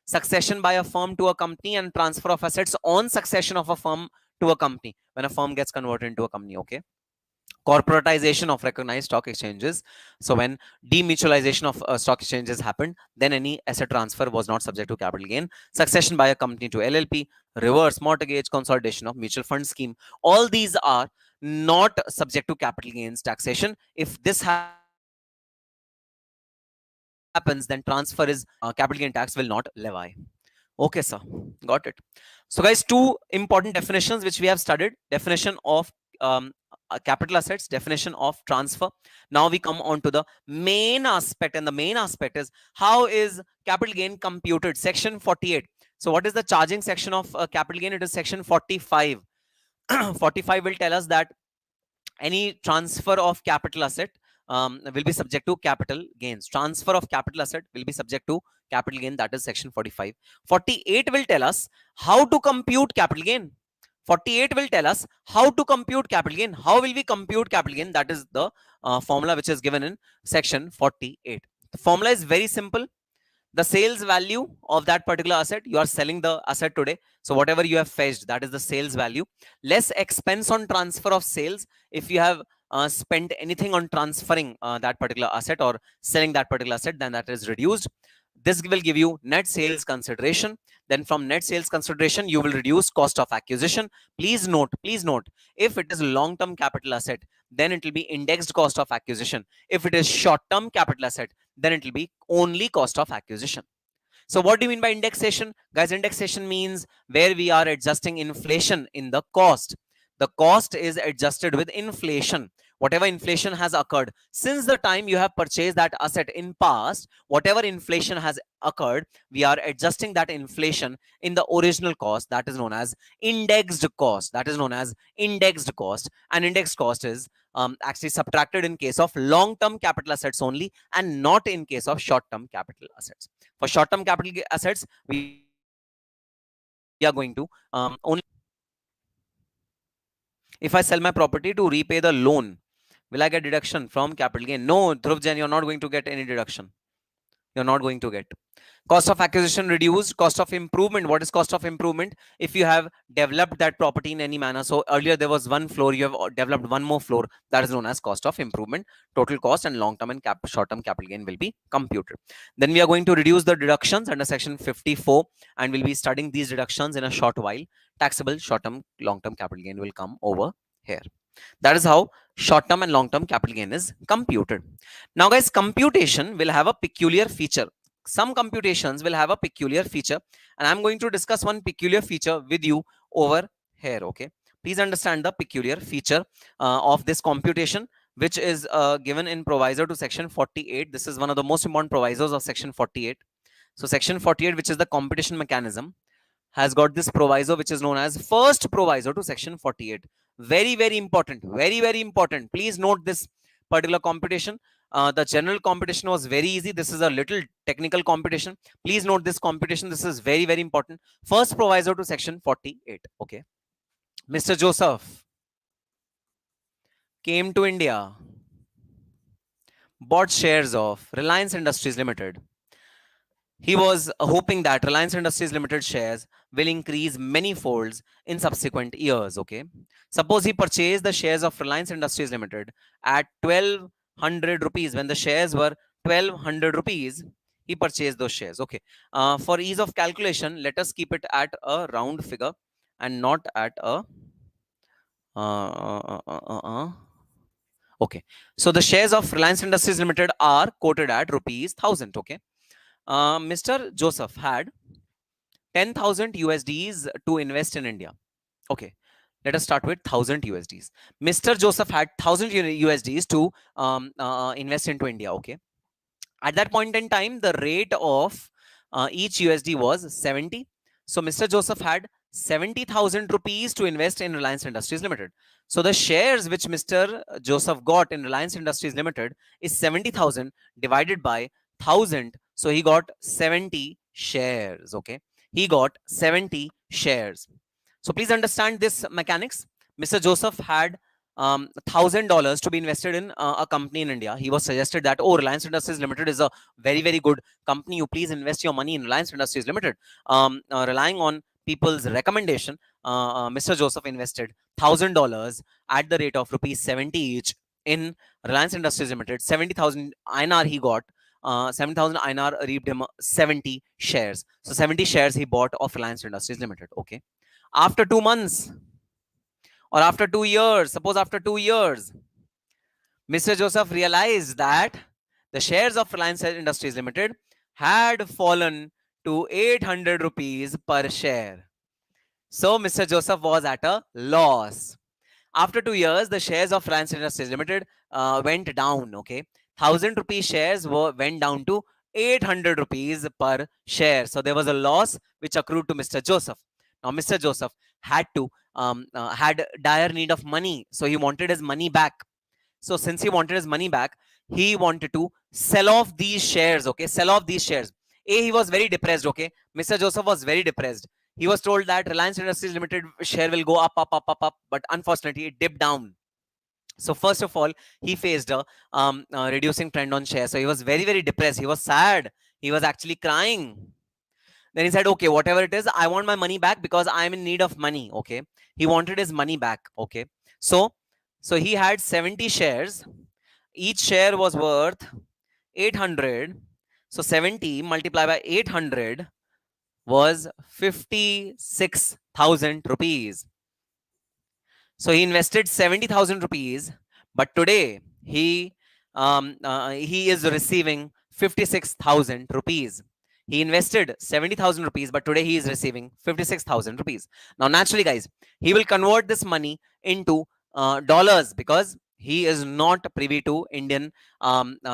succession by a firm to a company, and transfer of assets on succession of a firm to a company when a firm gets converted into a company. Okay. Corporatization of recognized stock exchanges. So when demutualization of stock exchanges happened, then any asset transfer was not subject to capital gain. Succession by a company to LLP, reverse mortgage, consolidation of mutual fund scheme. All these are not subject to capital gains taxation. If this happens, then transfer is capital gain tax will not levy. Okay, sir. Got it. So guys, two important definitions which we have studied. Definition of capital assets, definition of transfer. Now we come on to the main aspect, and the main aspect is how is capital gain computed? Section 48. So what is the charging section of capital gain? It is section 45. 45 will tell us that any transfer of capital asset will be subject to capital gains. Transfer of capital asset will be subject to capital gain. That is section 45. 48 will tell us how to compute capital gain. 48 will tell us how to compute capital gain. How will we compute capital gain? That is the formula which is given in section 48. The formula is very simple. The sales value of that particular asset, you are selling the asset today, so whatever you have fetched, that is the sales value, less expense on transfer of sales. If you have spent anything on transferring that particular asset or selling that particular asset, then that is reduced. This will give you net sales consideration. Then from net sales consideration, you will reduce cost of acquisition. Please note, if it is long term capital asset, then it will be indexed cost of acquisition. If it is short term capital asset, then it will be only cost of acquisition. So what do you mean by indexation? Guys, indexation means where we are adjusting inflation in the cost. The cost is adjusted with inflation. Whatever inflation has occurred since the time you have purchased that asset in past, whatever inflation has occurred, we are adjusting that inflation in the original cost. That is known as indexed cost. That is known as indexed cost. And indexed cost is actually subtracted in case of long-term capital assets only, and not in case of short-term capital assets. For short-term capital assets, we are going to only. If I sell my property to repay the loan, will I get deduction from capital gain? No, Dhruv Jain, you're not going to get any deduction. You're not going to get. Cost of acquisition reduced. Cost of improvement. What is cost of improvement? If you have developed that property in any manner, so earlier there was one floor, you have developed one more floor, that is known as cost of improvement. Total cost and long-term and short-term capital gain will be computed. Then we are going to reduce the deductions under section 54, and we'll be studying these deductions in a short while. Taxable short-term, long-term capital gain will come over here. That is how short-term and long-term capital gain is computed. Now guys, computation will have a peculiar feature. Some computations will have a peculiar feature, and I'm going to discuss one peculiar feature with you over here. Okay, please understand the peculiar feature of this computation, which is given in proviso to section 48. This is one of the most important provisos of section 48. So section 48, which is the computation mechanism, has got this proviso which is known as first proviso to section 48. Very, very important. Very, very important. Please note this particular computation. The general computation was very easy. This is a little technical computation. Please note this computation. This is very, very important. First proviso to section 48. Okay. Mr. Joseph came to India, bought shares of Reliance Industries Limited. He was hoping that Reliance Industries Limited shares will increase many folds in subsequent years. Okay. Suppose he purchased the shares of Reliance Industries Limited at 1200 rupees. When the shares were 1200 rupees, he purchased those shares. Okay. For ease of calculation, let us keep it at a round figure and not at a. Okay. So the shares of Reliance Industries Limited are quoted at rupees 1000. Okay. Mr. Joseph had 10,000 USDs to invest in India. Okay, let us start with 1000 USDs. Mr. Joseph had 1000 USDs to invest into India. Okay, at that point in time, the rate of each USD was 70. So Mr. Joseph had 70,000 rupees to invest in Reliance Industries Limited. So the shares which Mr. Joseph got in Reliance Industries Limited is 70,000 divided by 1000. So he got 70 shares. Okay, he got 70 shares. So please understand this mechanics. Mr. Joseph had $1,000 to be invested in a company in India. He was suggested that, oh, Reliance Industries Limited is a very, very good company. You please invest your money in Reliance Industries Limited. Relying on people's recommendation, Mr. Joseph invested $1,000 at the rate of rupees 70 each in Reliance Industries Limited. 70,000 INR he got. 7,000 INR reaped him 70 shares. So 70 shares he bought of Reliance Industries Limited. Okay. After 2 months or after 2 years, suppose after 2 years, Mr. Joseph realized that the shares of Reliance Industries Limited had fallen to 800 rupees per share. So Mr. Joseph was at a loss. After 2 years, the shares of Reliance Industries Limited went down. Okay, 1000 rupees shares went down to 800 rupees per share. So there was a loss which accrued to Mr. Joseph. Now Mr. Joseph had dire need of money, so he wanted his money back. So since he wanted his money back, he wanted to sell off these shares. Okay, sell off these shares. He was very depressed. Okay, Mr. Joseph was very depressed. He was told that Reliance Industries Limited share will go up, up, up, up, up, but unfortunately it dipped down. So first of all, he faced a reducing trend on shares. So he was very, very depressed. He was sad. He was actually crying. Then he said, okay, whatever it is, I want my money back because I'm in need of money. Okay, he wanted his money back. Okay, so he had 70 shares. Each share was worth 800. So 70 multiplied by 800 was 56,000 rupees. So he invested 70,000 rupees, but today he is receiving 56,000 rupees. He invested 70,000 rupees, but today he is receiving 56,000 rupees. Now, naturally, guys, he will convert this money into dollars because he is not privy to Indian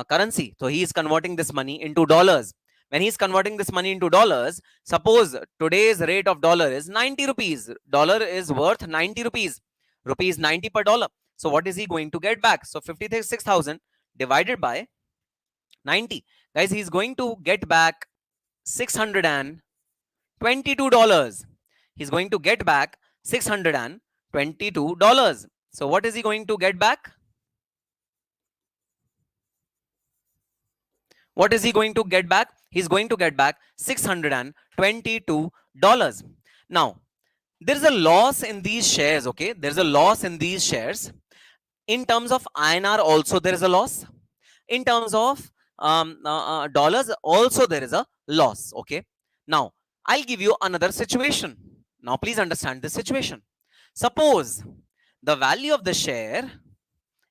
currency. So he is converting this money into dollars. When he is converting this money into dollars, suppose today's rate of dollar is 90 rupees. Dollar is worth 90 rupees. Rupees 90 per dollar. So what is he going to get back? So 56,000 divided by 90. Guys, he's going to get back $622. He's going to get back $622. So what is he going to get back? What is he going to get back? He's going to get back $622. Now, there's a loss in these shares. Okay, there's a loss in these shares. In terms of INR also there is a loss. In terms of dollars also there is a loss. Okay, now I'll give you another situation. Now please understand this situation. Suppose the value of the share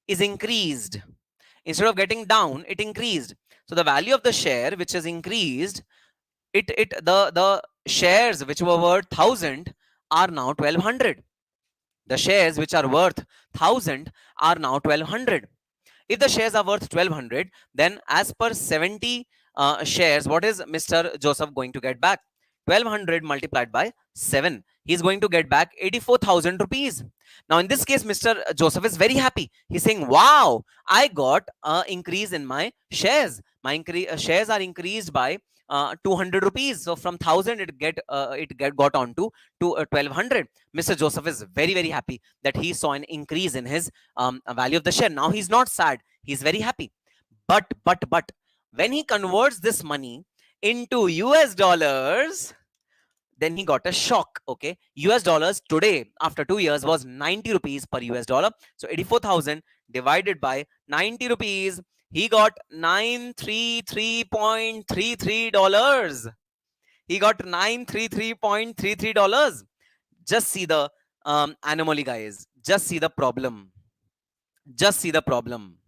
is increased. Instead of getting down, it increased. So the value of the share which has increased, the shares which were worth 1,000 are now 1,200. The shares which are worth 1,000 are now 1,200. If the shares are worth 1,200, then as per 70 shares, what is Mr. Joseph going to get back? 1,200 multiplied by 7. He's going to get back 84,000 rupees. Now, in this case, Mr. Joseph is very happy. He's saying, wow, I got an increase in my shares. My shares are increased by 200 rupees. So from 1,000, it got on to 1,200. Mr. Joseph is very, very happy that he saw an increase in his value of the share. Now he's not sad. He's very happy. But when he converts this money into US dollars, then he got a shock. Okay, US dollars today after 2 years was 90 rupees per US dollar. So 84,000 divided by 90 rupees, he got $933.33. He got $933.33. Just see the anomaly, guys. Just see the problem. Just see the problem.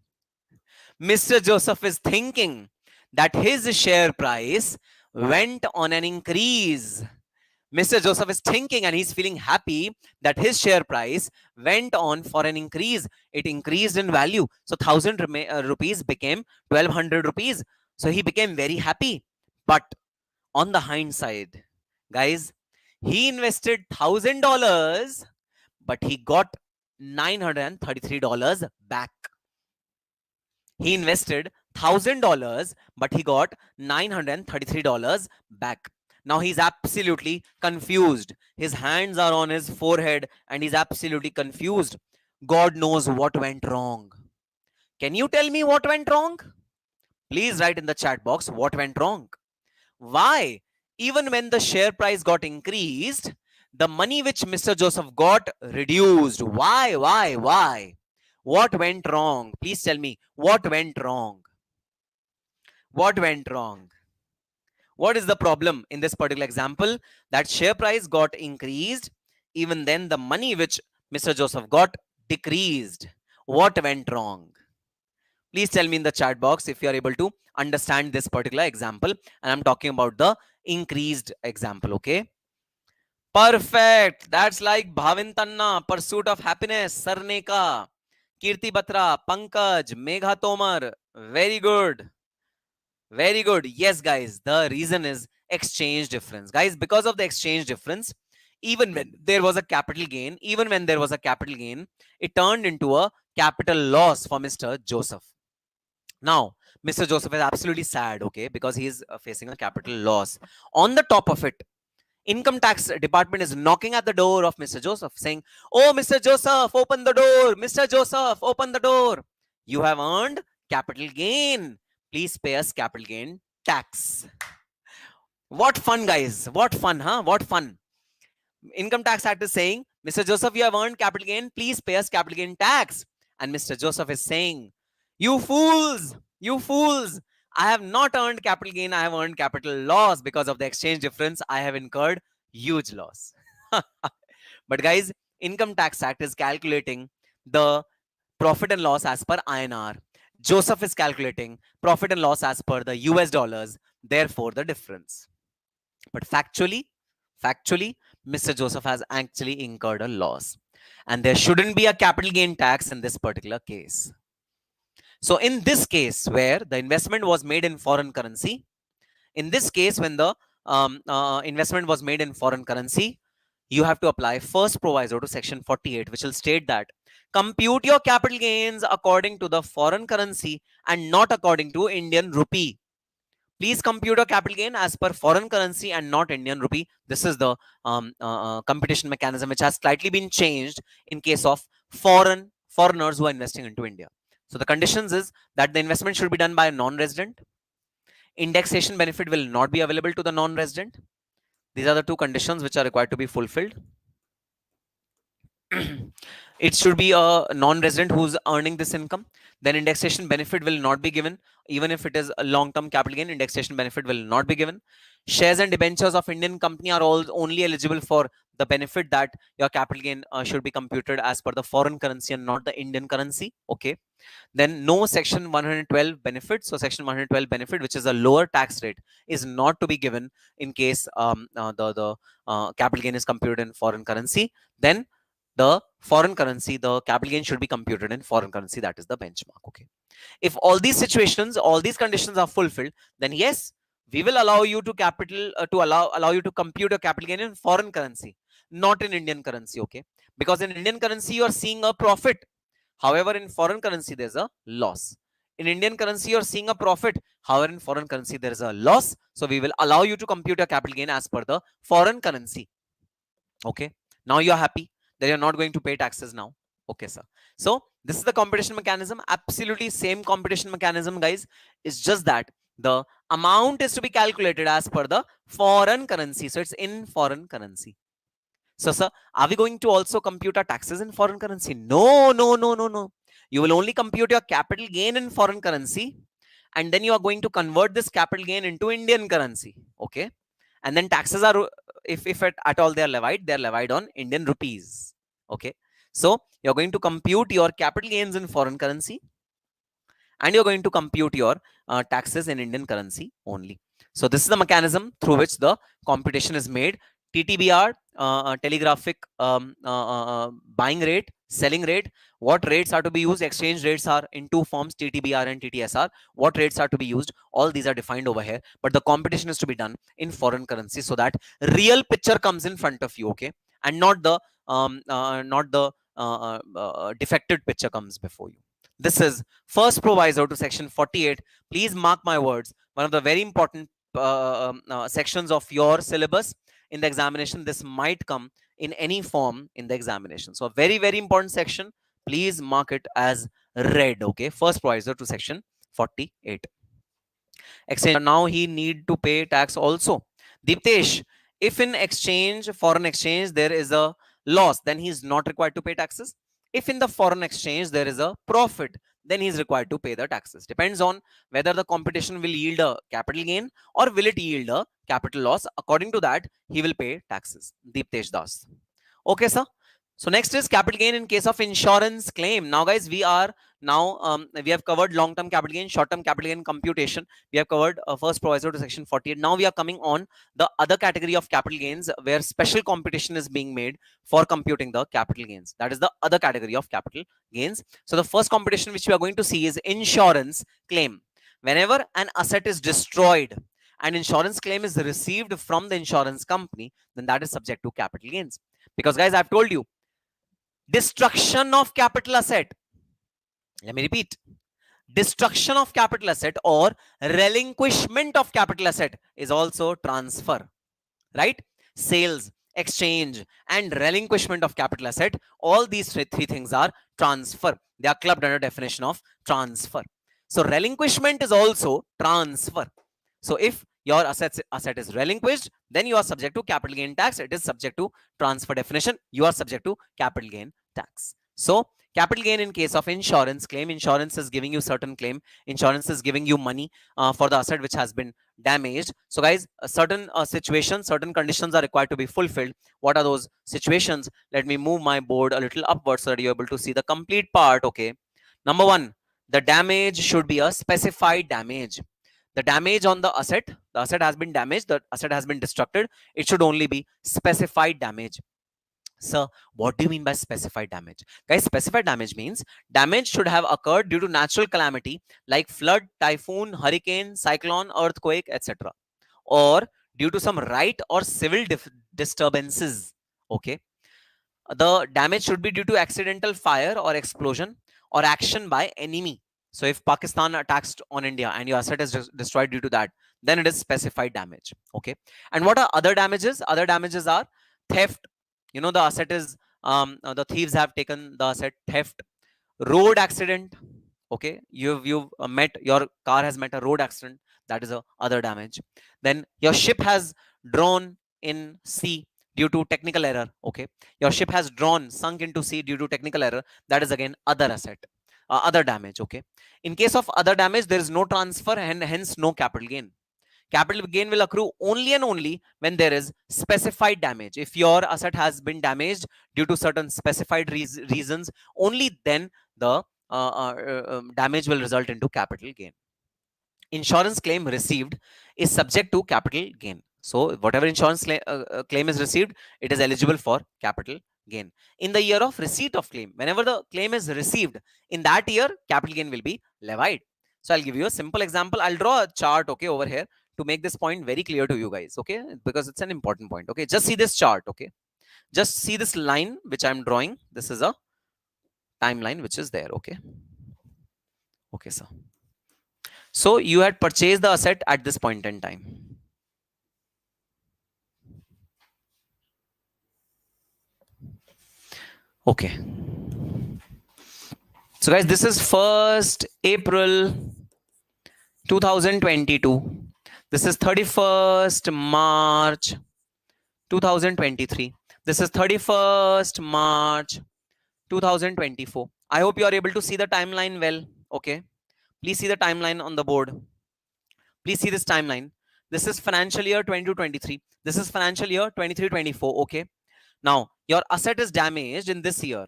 Mr. Joseph is thinking that his share price went on an increase. Mr. Joseph is thinking and he's feeling happy that his share price went on for an increase. It increased in value. So 1,000 rupees became 1,200 rupees. So he became very happy. But on the hindsight, guys, he invested $1,000, but he got $933 back. He invested $1,000, but he got $933 back. Now he's absolutely confused. His hands are on his forehead and he's absolutely confused. God knows what went wrong. Can you tell me what went wrong? Please write in the chat box what went wrong. Why? Even when the share price got increased, the money which Mr. Joseph got reduced. Why? What went wrong? Please tell me what went wrong. What went wrong? What is the problem in this particular example? That share price got increased. Even then, the money which Mr. Joseph got decreased. What went wrong? Please tell me in the chat box if you are able to understand this particular example. And I'm talking about the increased example, okay? Perfect. That's like Bhavin Tanna, Pursuit of Happiness, Sarneka, Kirti Batra, Pankaj, Megha Tomar. Very good. Very good. Yes, guys, the reason is exchange difference. Guys, because of the exchange difference, even when there was a capital gain, it turned into a capital loss for Mr. Joseph. Now, Mr. Joseph is absolutely sad, okay, because he is facing a capital loss. On the top of it, income tax department is knocking at the door of Mr. Joseph saying, "Oh, Mr. Joseph, open the door. Mr. Joseph, open the door. You have earned capital gain. Please pay us capital gain tax." What fun, guys. What fun, huh? What fun. Income Tax Act is saying, "Mr. Joseph, you have earned capital gain. Please pay us capital gain tax." And Mr. Joseph is saying, "You fools, you fools. I have not earned capital gain. I have earned capital loss because of the exchange difference. I have incurred huge loss." But guys, Income Tax Act is calculating the profit and loss as per INR. Joseph is calculating profit and loss as per the US dollars. Therefore, the difference. But factually, Mr. Joseph has actually incurred a loss. And there shouldn't be a capital gain tax in this particular case. So in this case, where the investment was made in foreign currency, in this case, when the investment was made in foreign currency, you have to apply first proviso to section 48, which will state that compute your capital gains according to the foreign currency and not according to Indian rupee. Please compute a capital gain as per foreign currency and not Indian rupee. This is the computation mechanism which has slightly been changed in case of foreigners who are investing into India. So the conditions is that the investment should be done by a non-resident. Indexation benefit will not be available to the non-resident. These are the two conditions which are required to be fulfilled. It should be a non-resident who's earning this income. Then indexation benefit will not be given. Even if it is a long-term capital gain, indexation benefit will not be given. Shares and debentures of Indian company are all only eligible for the benefit that your capital gain should be computed as per the foreign currency and not the Indian currency. Okay. Then no section 112 benefit. So section 112 benefit, which is a lower tax rate, is not to be given in case the capital gain is computed in foreign currency. Then the foreign currency, the capital gain should be computed in foreign currency. That is the benchmark. Okay. If all these situations, all these conditions are fulfilled, then yes, we will allow you to allow you to compute a capital gain in foreign currency, not in Indian currency. Okay. Because in Indian currency, you are seeing a profit. However, in foreign currency, there's a loss. In Indian currency, you're seeing a profit. However, in foreign currency, there is a loss. So we will allow you to compute a capital gain as per the foreign currency. Okay. Now you're happy that you're not going to pay taxes now. Okay, sir. So this is the computation mechanism. Absolutely same computation mechanism, guys. It's just that the amount is to be calculated as per the foreign currency. So it's in foreign currency. So, sir, are we going to also compute our taxes in foreign currency? No, no, no, no, no. You will only compute your capital gain in foreign currency, and then you are going to convert this capital gain into Indian currency. Okay. And then taxes are, if at all they are levied on Indian rupees. Okay. So you're going to compute your capital gains in foreign currency, and you're going to compute your taxes in Indian currency only. So this is the mechanism through which the computation is made. TTBR, telegraphic buying rate, selling rate. What rates are to be used? Exchange rates are in two forms, TTBR and TTSR. What rates are to be used? All these are defined over here. But the computation is to be done in foreign currency so that real picture comes in front of you, okay? And not the defected picture comes before you. This is first proviso to section 48. Please mark my words. One of the very important sections of your syllabus in the examination. This might come in any form in the examination. So a very, very important section. Please mark it as red. Okay. First proviso to section 48. Exchange. Now he need to pay tax also. Deeptesh, if in exchange, foreign exchange, there is a loss, then he is not required to pay taxes. If in the foreign exchange there is a profit, then he is required to pay the taxes. Depends on whether the computation will yield a capital gain or will it yield a capital loss. According to that, he will pay taxes. Deeptesh Das. Okay, sir. So next is capital gain in case of insurance claim. Now, guys, we have covered long-term capital gain, short-term capital gain computation. We have covered first proviso to section 48. Now we are coming on the other category of capital gains where special computation is being made for computing the capital gains. That is the other category of capital gains. So the first computation which we are going to see is insurance claim. Whenever an asset is destroyed and insurance claim is received from the insurance company, then that is subject to capital gains. Because, guys, I've told you, destruction of capital asset. Let me repeat. Destruction of capital asset or relinquishment of capital asset is also transfer, right? Sales, exchange, and relinquishment of capital asset, all these three things are transfer. They are clubbed under definition of transfer. So relinquishment is also transfer. So if your asset is relinquished, then you are subject to capital gain tax. It is subject to transfer definition. You are subject to capital gain tax. So capital gain in case of insurance claim, insurance is giving you certain claim. Insurance is giving you money for the asset which has been damaged. So guys, certain situations, certain conditions are required to be fulfilled. What are those situations? Let me move my board a little upwards so that you're able to see the complete part. Okay. Number one, the damage should be a specified damage. The damage on the asset has been damaged, the asset has been destructed. It should only be specified damage. So what do you mean by specified damage? Guys, specified damage means damage should have occurred due to natural calamity like flood, typhoon, hurricane, cyclone, earthquake, etc. Or due to some right or civil disturbances. Okay. The damage should be due to accidental fire or explosion or action by enemy. So if Pakistan attacks on India and your asset is destroyed due to that, then it is specified damage. Okay. And what are other damages? Other damages are theft. You know, the asset is the thieves have taken the asset. Theft, road accident. Okay, you've met, your car has met a road accident, that is a other damage. Then your ship has drawn in sea due to technical error. Okay, your ship has drawn, sunk into sea due to technical error, that is again other asset, other damage. Okay, in case of other damage, there is no transfer and hence no capital gain. Capital gain will accrue only and only when there is specified damage. If your asset has been damaged due to certain specified reasons, only then the damage will result into capital gain. Insurance claim received is subject to capital gain. So whatever insurance claim is received, it is eligible for capital gain. In the year of receipt of claim, whenever the claim is received, in that year, capital gain will be levied. So I'll give you a simple example. I'll draw a chart, okay, over here to make this point very clear to you guys, okay, because it's an important point. Okay, just see this chart. Okay, just see this line which I'm drawing. This is a timeline which is there. Okay, okay, sir. So you had purchased the asset at this point in time. Okay. So guys, this is 1st April 2022. This is 31st March 2023. This is 31st March 2024. I hope you are able to see the timeline well. Okay. Please see the timeline on the board. Please see this timeline. This is financial year 22-23. This is financial year 23-24. Okay. Now, your asset is damaged in this year.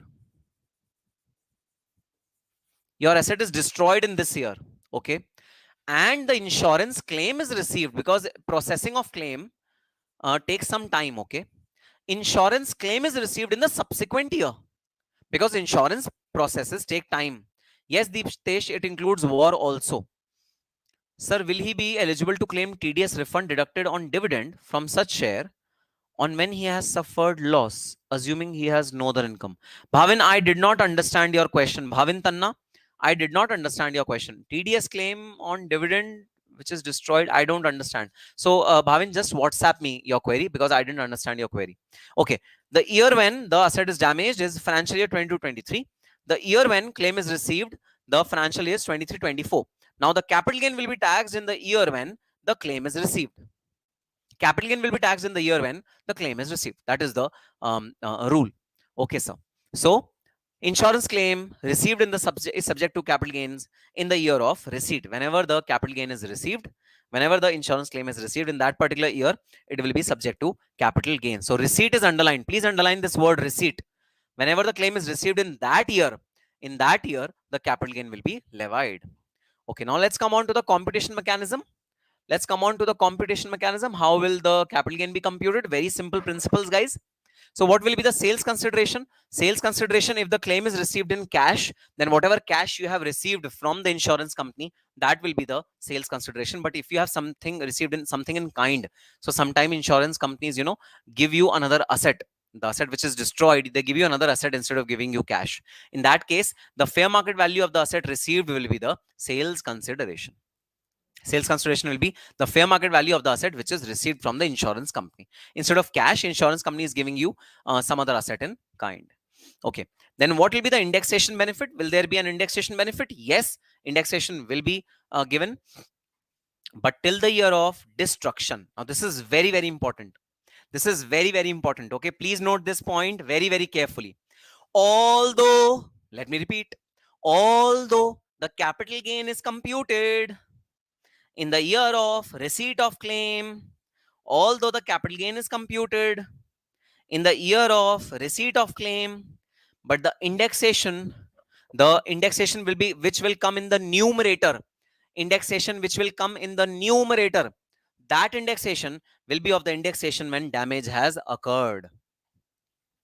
Your asset is destroyed in this year. Okay. And the insurance claim is received, because processing of claim takes some time. Okay. Insurance claim is received in the subsequent year, because insurance processes take time. Yes, Deeptesh, it includes war also. Sir, will he be eligible to claim TDS refund deducted on dividend from such share on when he has suffered loss, assuming he has no other income? Bhavin, I did not understand your question. Bhavin Tanna, I did not understand your question. TDS claim on dividend which is destroyed, I don't understand. So Bhavin, just WhatsApp me your query, because I didn't understand your query. Okay, the year when the asset is damaged is financial year 22-23. The year when claim is received, the financial year is 23-24. Now the capital gain will be taxed in the year when the claim is received. Capital gain will be taxed in the year when the claim is received. That is the rule. Okay, sir. So insurance claim received in the is subject to capital gains in the year of receipt. Whenever the capital gain is received, whenever the insurance claim is received in that particular year, it will be subject to capital gain. So receipt is underlined. Please underline this word receipt. Whenever the claim is received in that year, the capital gain will be levied. Okay, now let's come on to the computation mechanism. Let's come on to the computation mechanism. How will the capital gain be computed? Very simple principles, guys. So what will be the sales consideration? Sales consideration, if the claim is received in cash, then whatever cash you have received from the insurance company, that will be the sales consideration. But if you have something received in something in kind, so sometime insurance companies, give you another asset. the asset which is destroyed, they give you another asset instead of giving you cash. In that case, the fair market value of the asset received will be the sales consideration. Sales consideration will be the fair market value of the asset which is received from the insurance company. Instead of cash, insurance company is giving you some other asset in kind. Okay, then what will be the indexation benefit? Will there be an indexation benefit? Yes, indexation will be given, but till the year of destruction. Now this is very, very important. This is very, very important. Okay, please note this point very, very carefully. Although, let me repeat, although the capital gain is computed in the year of receipt of claim, although the capital gain is computed in the year of receipt of claim, but the indexation will be, which will come in the numerator, indexation which will come in the numerator, that indexation will be of the indexation when damage has occurred.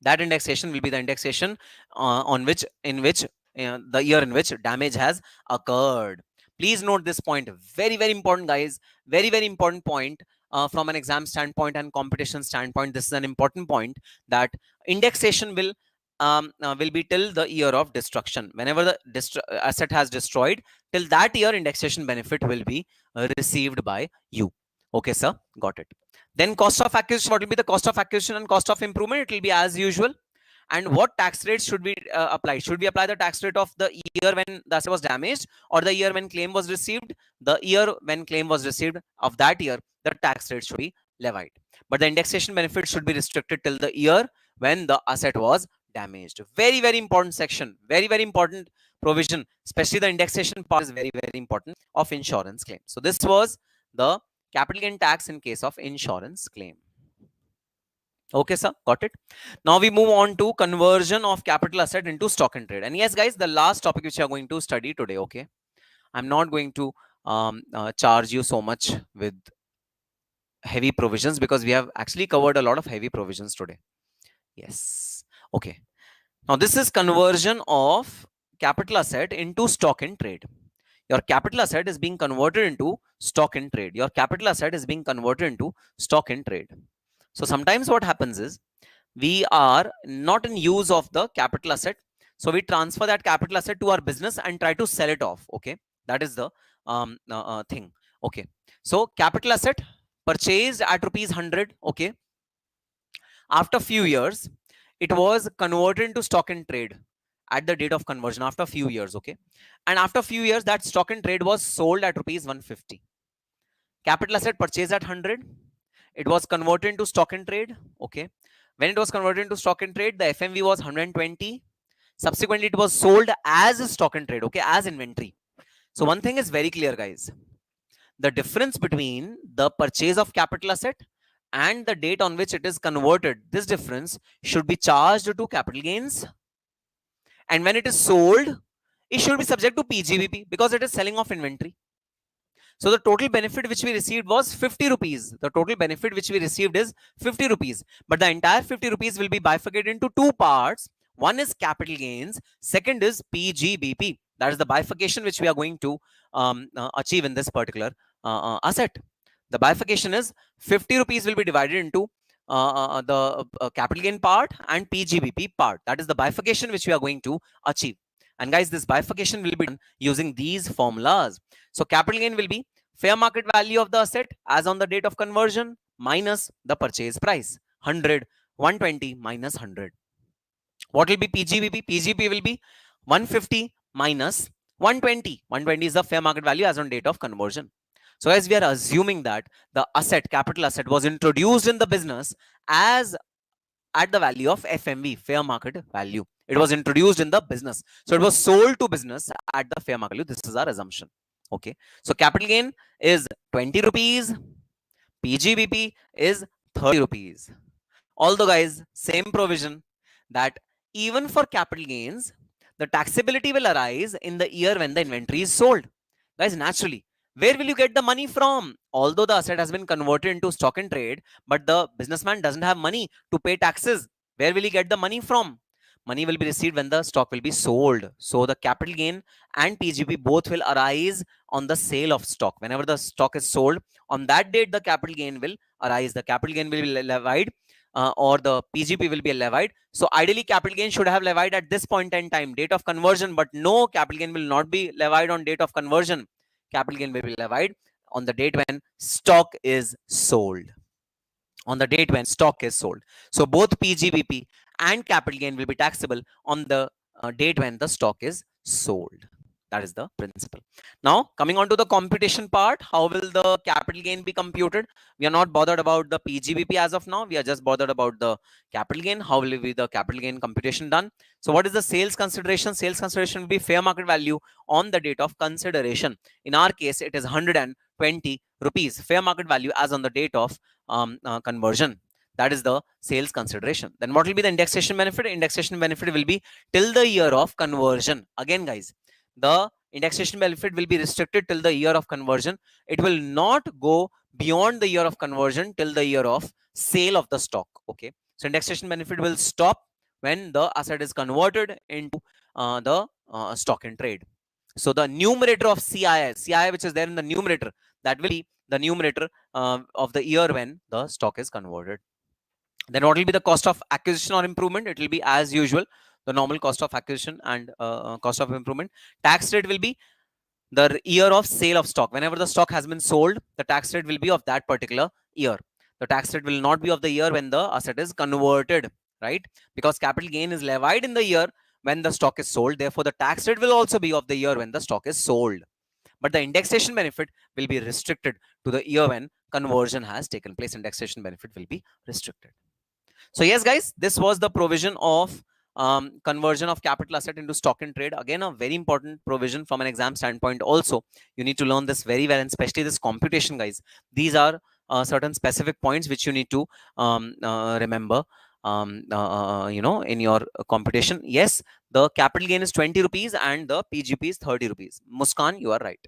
That indexation will be the indexation on which, in which the year in which damage has occurred. Please note this point, very, very important, guys. Very, very important point from an exam standpoint and competition standpoint. This is an important point, that indexation will be till the year of destruction. Whenever the asset has destroyed, till that year indexation benefit will be received by you. Okay, sir, got it. Then cost of acquisition, what will be the cost of acquisition and cost of improvement? It will be as usual. And what tax rates should we apply? Should we apply the tax rate of the year when the asset was damaged, or the year when claim was received? The year when claim was received, of that year, the tax rate should be levied. But the indexation benefit should be restricted till the year when the asset was damaged. Very, very important section. Very, very important provision. Especially the indexation part is very, very important of insurance claim. So this was the capital gain tax in case of insurance claim. Okay, sir, got it. Now we move on to conversion of capital asset into stock in trade. And yes, guys, the last topic which we are going to study today. Okay, I'm not going to charge you so much with heavy provisions, because we have actually covered a lot of heavy provisions today. Yes. Okay. Now this is conversion of capital asset into stock in trade. Your capital asset is being converted into stock in trade. Your capital asset is being converted into stock in trade. So sometimes what happens is, we are not in use of the capital asset, so we transfer that capital asset to our business and try to sell it off. Okay, that is the thing. Okay, so capital asset purchased at rupees 100. Okay, after few years it was converted into stock in trade at the date of conversion, after few years. Okay, and after few years that stock in trade was sold at rupees 150. Capital asset purchased at 100, it was converted into stock in trade. Okay, when it was converted into stock in trade, the FMV was 120. Subsequently it was sold as stock in trade. Okay, as inventory. So one thing is very clear, guys. The difference between the purchase of capital asset and the date on which it is converted, this difference should be charged to capital gains, and when it is sold, it should be subject to PGBP, because it is selling off inventory. So the total benefit which we received was 50 rupees. The total benefit which we received is 50 rupees. But the entire 50 rupees will be bifurcated into two parts. One is capital gains. Second is PGBP. That is the bifurcation which we are going to achieve in this particular asset. The bifurcation is 50 rupees will be divided into the capital gain part and PGBP part. That is the bifurcation which we are going to achieve. And guys, this bifurcation will be done using these formulas. So capital gain will be fair market value of the asset as on the date of conversion minus the purchase price. 100, 120 minus 100. What will be PGBP? PGBP will be 150 minus 120. 120 is the fair market value as on date of conversion. So as we are assuming that the asset, capital asset, was introduced in the business as at the value of FMV, fair market value. It was introduced in the business. So it was sold to business at the fair market value. This is our assumption. Okay. So capital gain is 20 rupees. PGBP is 30 rupees. Although, guys, same provision that even for capital gains, the taxability will arise in the year when the inventory is sold. Guys, naturally, where will you get the money from? Although the asset has been converted into stock in trade, but the businessman doesn't have money to pay taxes. Where will he get the money from? Money will be received when the stock will be sold. So the capital gain and PGP both will arise on the sale of stock. Whenever the stock is sold, on that date, the capital gain will arise. The capital gain will be levied or the PGP will be levied. So ideally capital gain should have levied at this point in time, date of conversion, but no, capital gain will not be levied on date of conversion. Capital gain will be levied on the date when stock is sold. On the date when stock is sold. So both PGBP and capital gain will be taxable on the date when the stock is sold. That is the principle. Now, coming on to the computation part, how will the capital gain be computed? We are not bothered about the PGBP as of now. We are just bothered about the capital gain. How will be the capital gain computation done? So what is the sales consideration? Sales consideration will be fair market value on the date of consideration. In our case, it is 120 rupees, fair market value as on the date of conversion. That is the sales consideration. Then what will be the indexation benefit? Indexation benefit will be till the year of conversion. Again, guys, the indexation benefit will be restricted till the year of conversion. It will not go beyond the year of conversion till the year of sale of the stock. Okay. So indexation benefit will stop when the asset is converted into the stock in trade. So the numerator of CI which is there in the numerator, that will be the numerator of the year when the stock is converted. Then what will be the cost of acquisition or improvement? It will be as usual, the normal cost of acquisition and cost of improvement. Tax rate will be the year of sale of stock. Whenever the stock has been sold, the tax rate will be of that particular year. The tax rate will not be of the year when the asset is converted, right? Because capital gain is levied in the year when the stock is sold. Therefore, the tax rate will also be of the year when the stock is sold. But the indexation benefit will be restricted to the year when conversion has taken place. Indexation benefit will be restricted. So yes, guys, this was the provision of conversion of capital asset into stock in trade. Again, a very important provision from an exam standpoint. Also, you need to learn this very well, and especially this computation, guys. These are certain specific points which you need to remember. In your computation. Yes, the capital gain is 20 rupees and the PGP is 30 rupees. Muskan, you are right.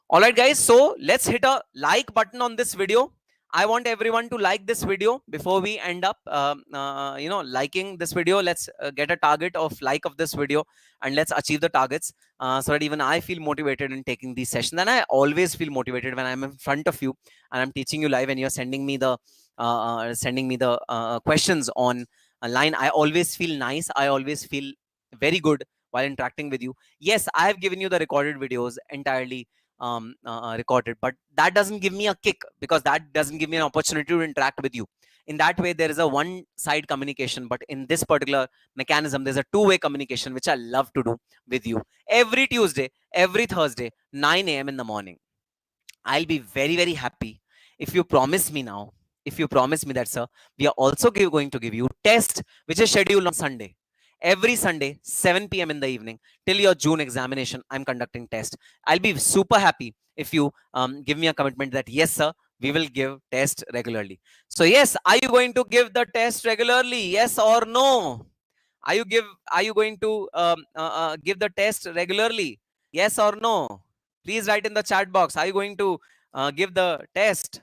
All right, guys. So let's hit a like button on this video. I want everyone to like this video before we end up, liking this video. Let's get a target of like of this video and let's achieve the targets so that even I feel motivated in taking these sessions. And I always feel motivated when I'm in front of you and I'm teaching you live and you're sending me the questions on a line. I always feel nice. I always feel very good while interacting with you. Yes, I have given you the recorded videos entirely recorded, but that doesn't give me a kick because that doesn't give me an opportunity to interact with you. In that way, there is a one-side communication, but in this particular mechanism, there's a two-way communication, which I love to do with you every Tuesday, every Thursday, 9 a.m. in the morning. I'll be very, very happy if you promise me now, if you promise me that, sir, we are also going to give you test, which is scheduled on Sunday. Every Sunday, 7 p.m. in the evening, till your June examination, I'm conducting test. I'll be super happy if you give me a commitment that, yes, sir, we will give test regularly. So, yes, are you going to give the test regularly? Yes or no? Are you going to give the test regularly? Yes or no? Please write in the chat box. Are you going to give the test?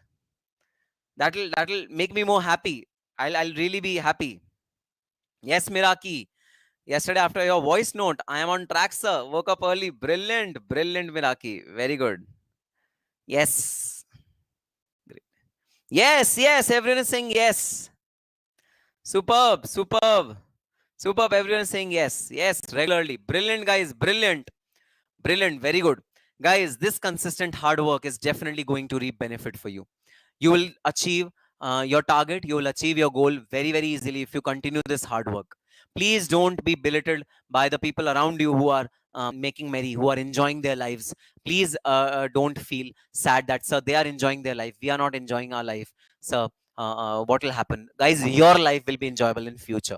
That'll make me more happy. I'll really be happy. Yes, Miraki. Yesterday, after your voice note, I am on track, sir. Woke up early. Brilliant, Miraki. Very good. Yes. Yes. Everyone is saying yes. Superb. Everyone is saying yes. Yes, regularly. Brilliant, guys. Brilliant. Very good. Guys, this consistent hard work is definitely going to reap benefit for you. You will achieve your target. You will achieve your goal very, very easily if you continue this hard work. Please don't be belittled by the people around you who are making merry, who are enjoying their lives. Please don't feel sad that, sir, they are enjoying their life. We are not enjoying our life. Sir, what will happen? Guys, your life will be enjoyable in future.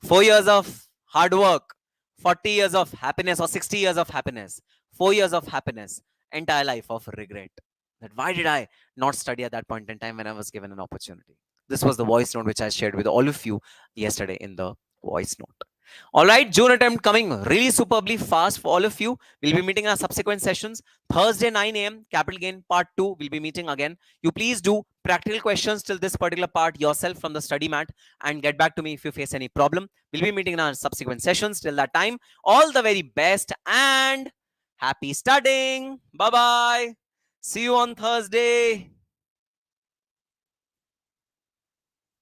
4 years of hard work, 40 years of happiness or 60 years of happiness, 4 years of happiness, entire life of regret. That why did I not study at that point in time when I was given an opportunity? This was the voice note which I shared with all of you yesterday in the voice note. All right, June attempt coming really superbly fast for all of you. We'll be meeting our subsequent sessions. Thursday, 9 a.m., capital gain part 2. We'll be meeting again. You please do practical questions till this particular part yourself from the study mat and get back to me if you face any problem. We'll be meeting in our subsequent sessions. Till that time, all the very best and happy studying. Bye-bye. See you on Thursday.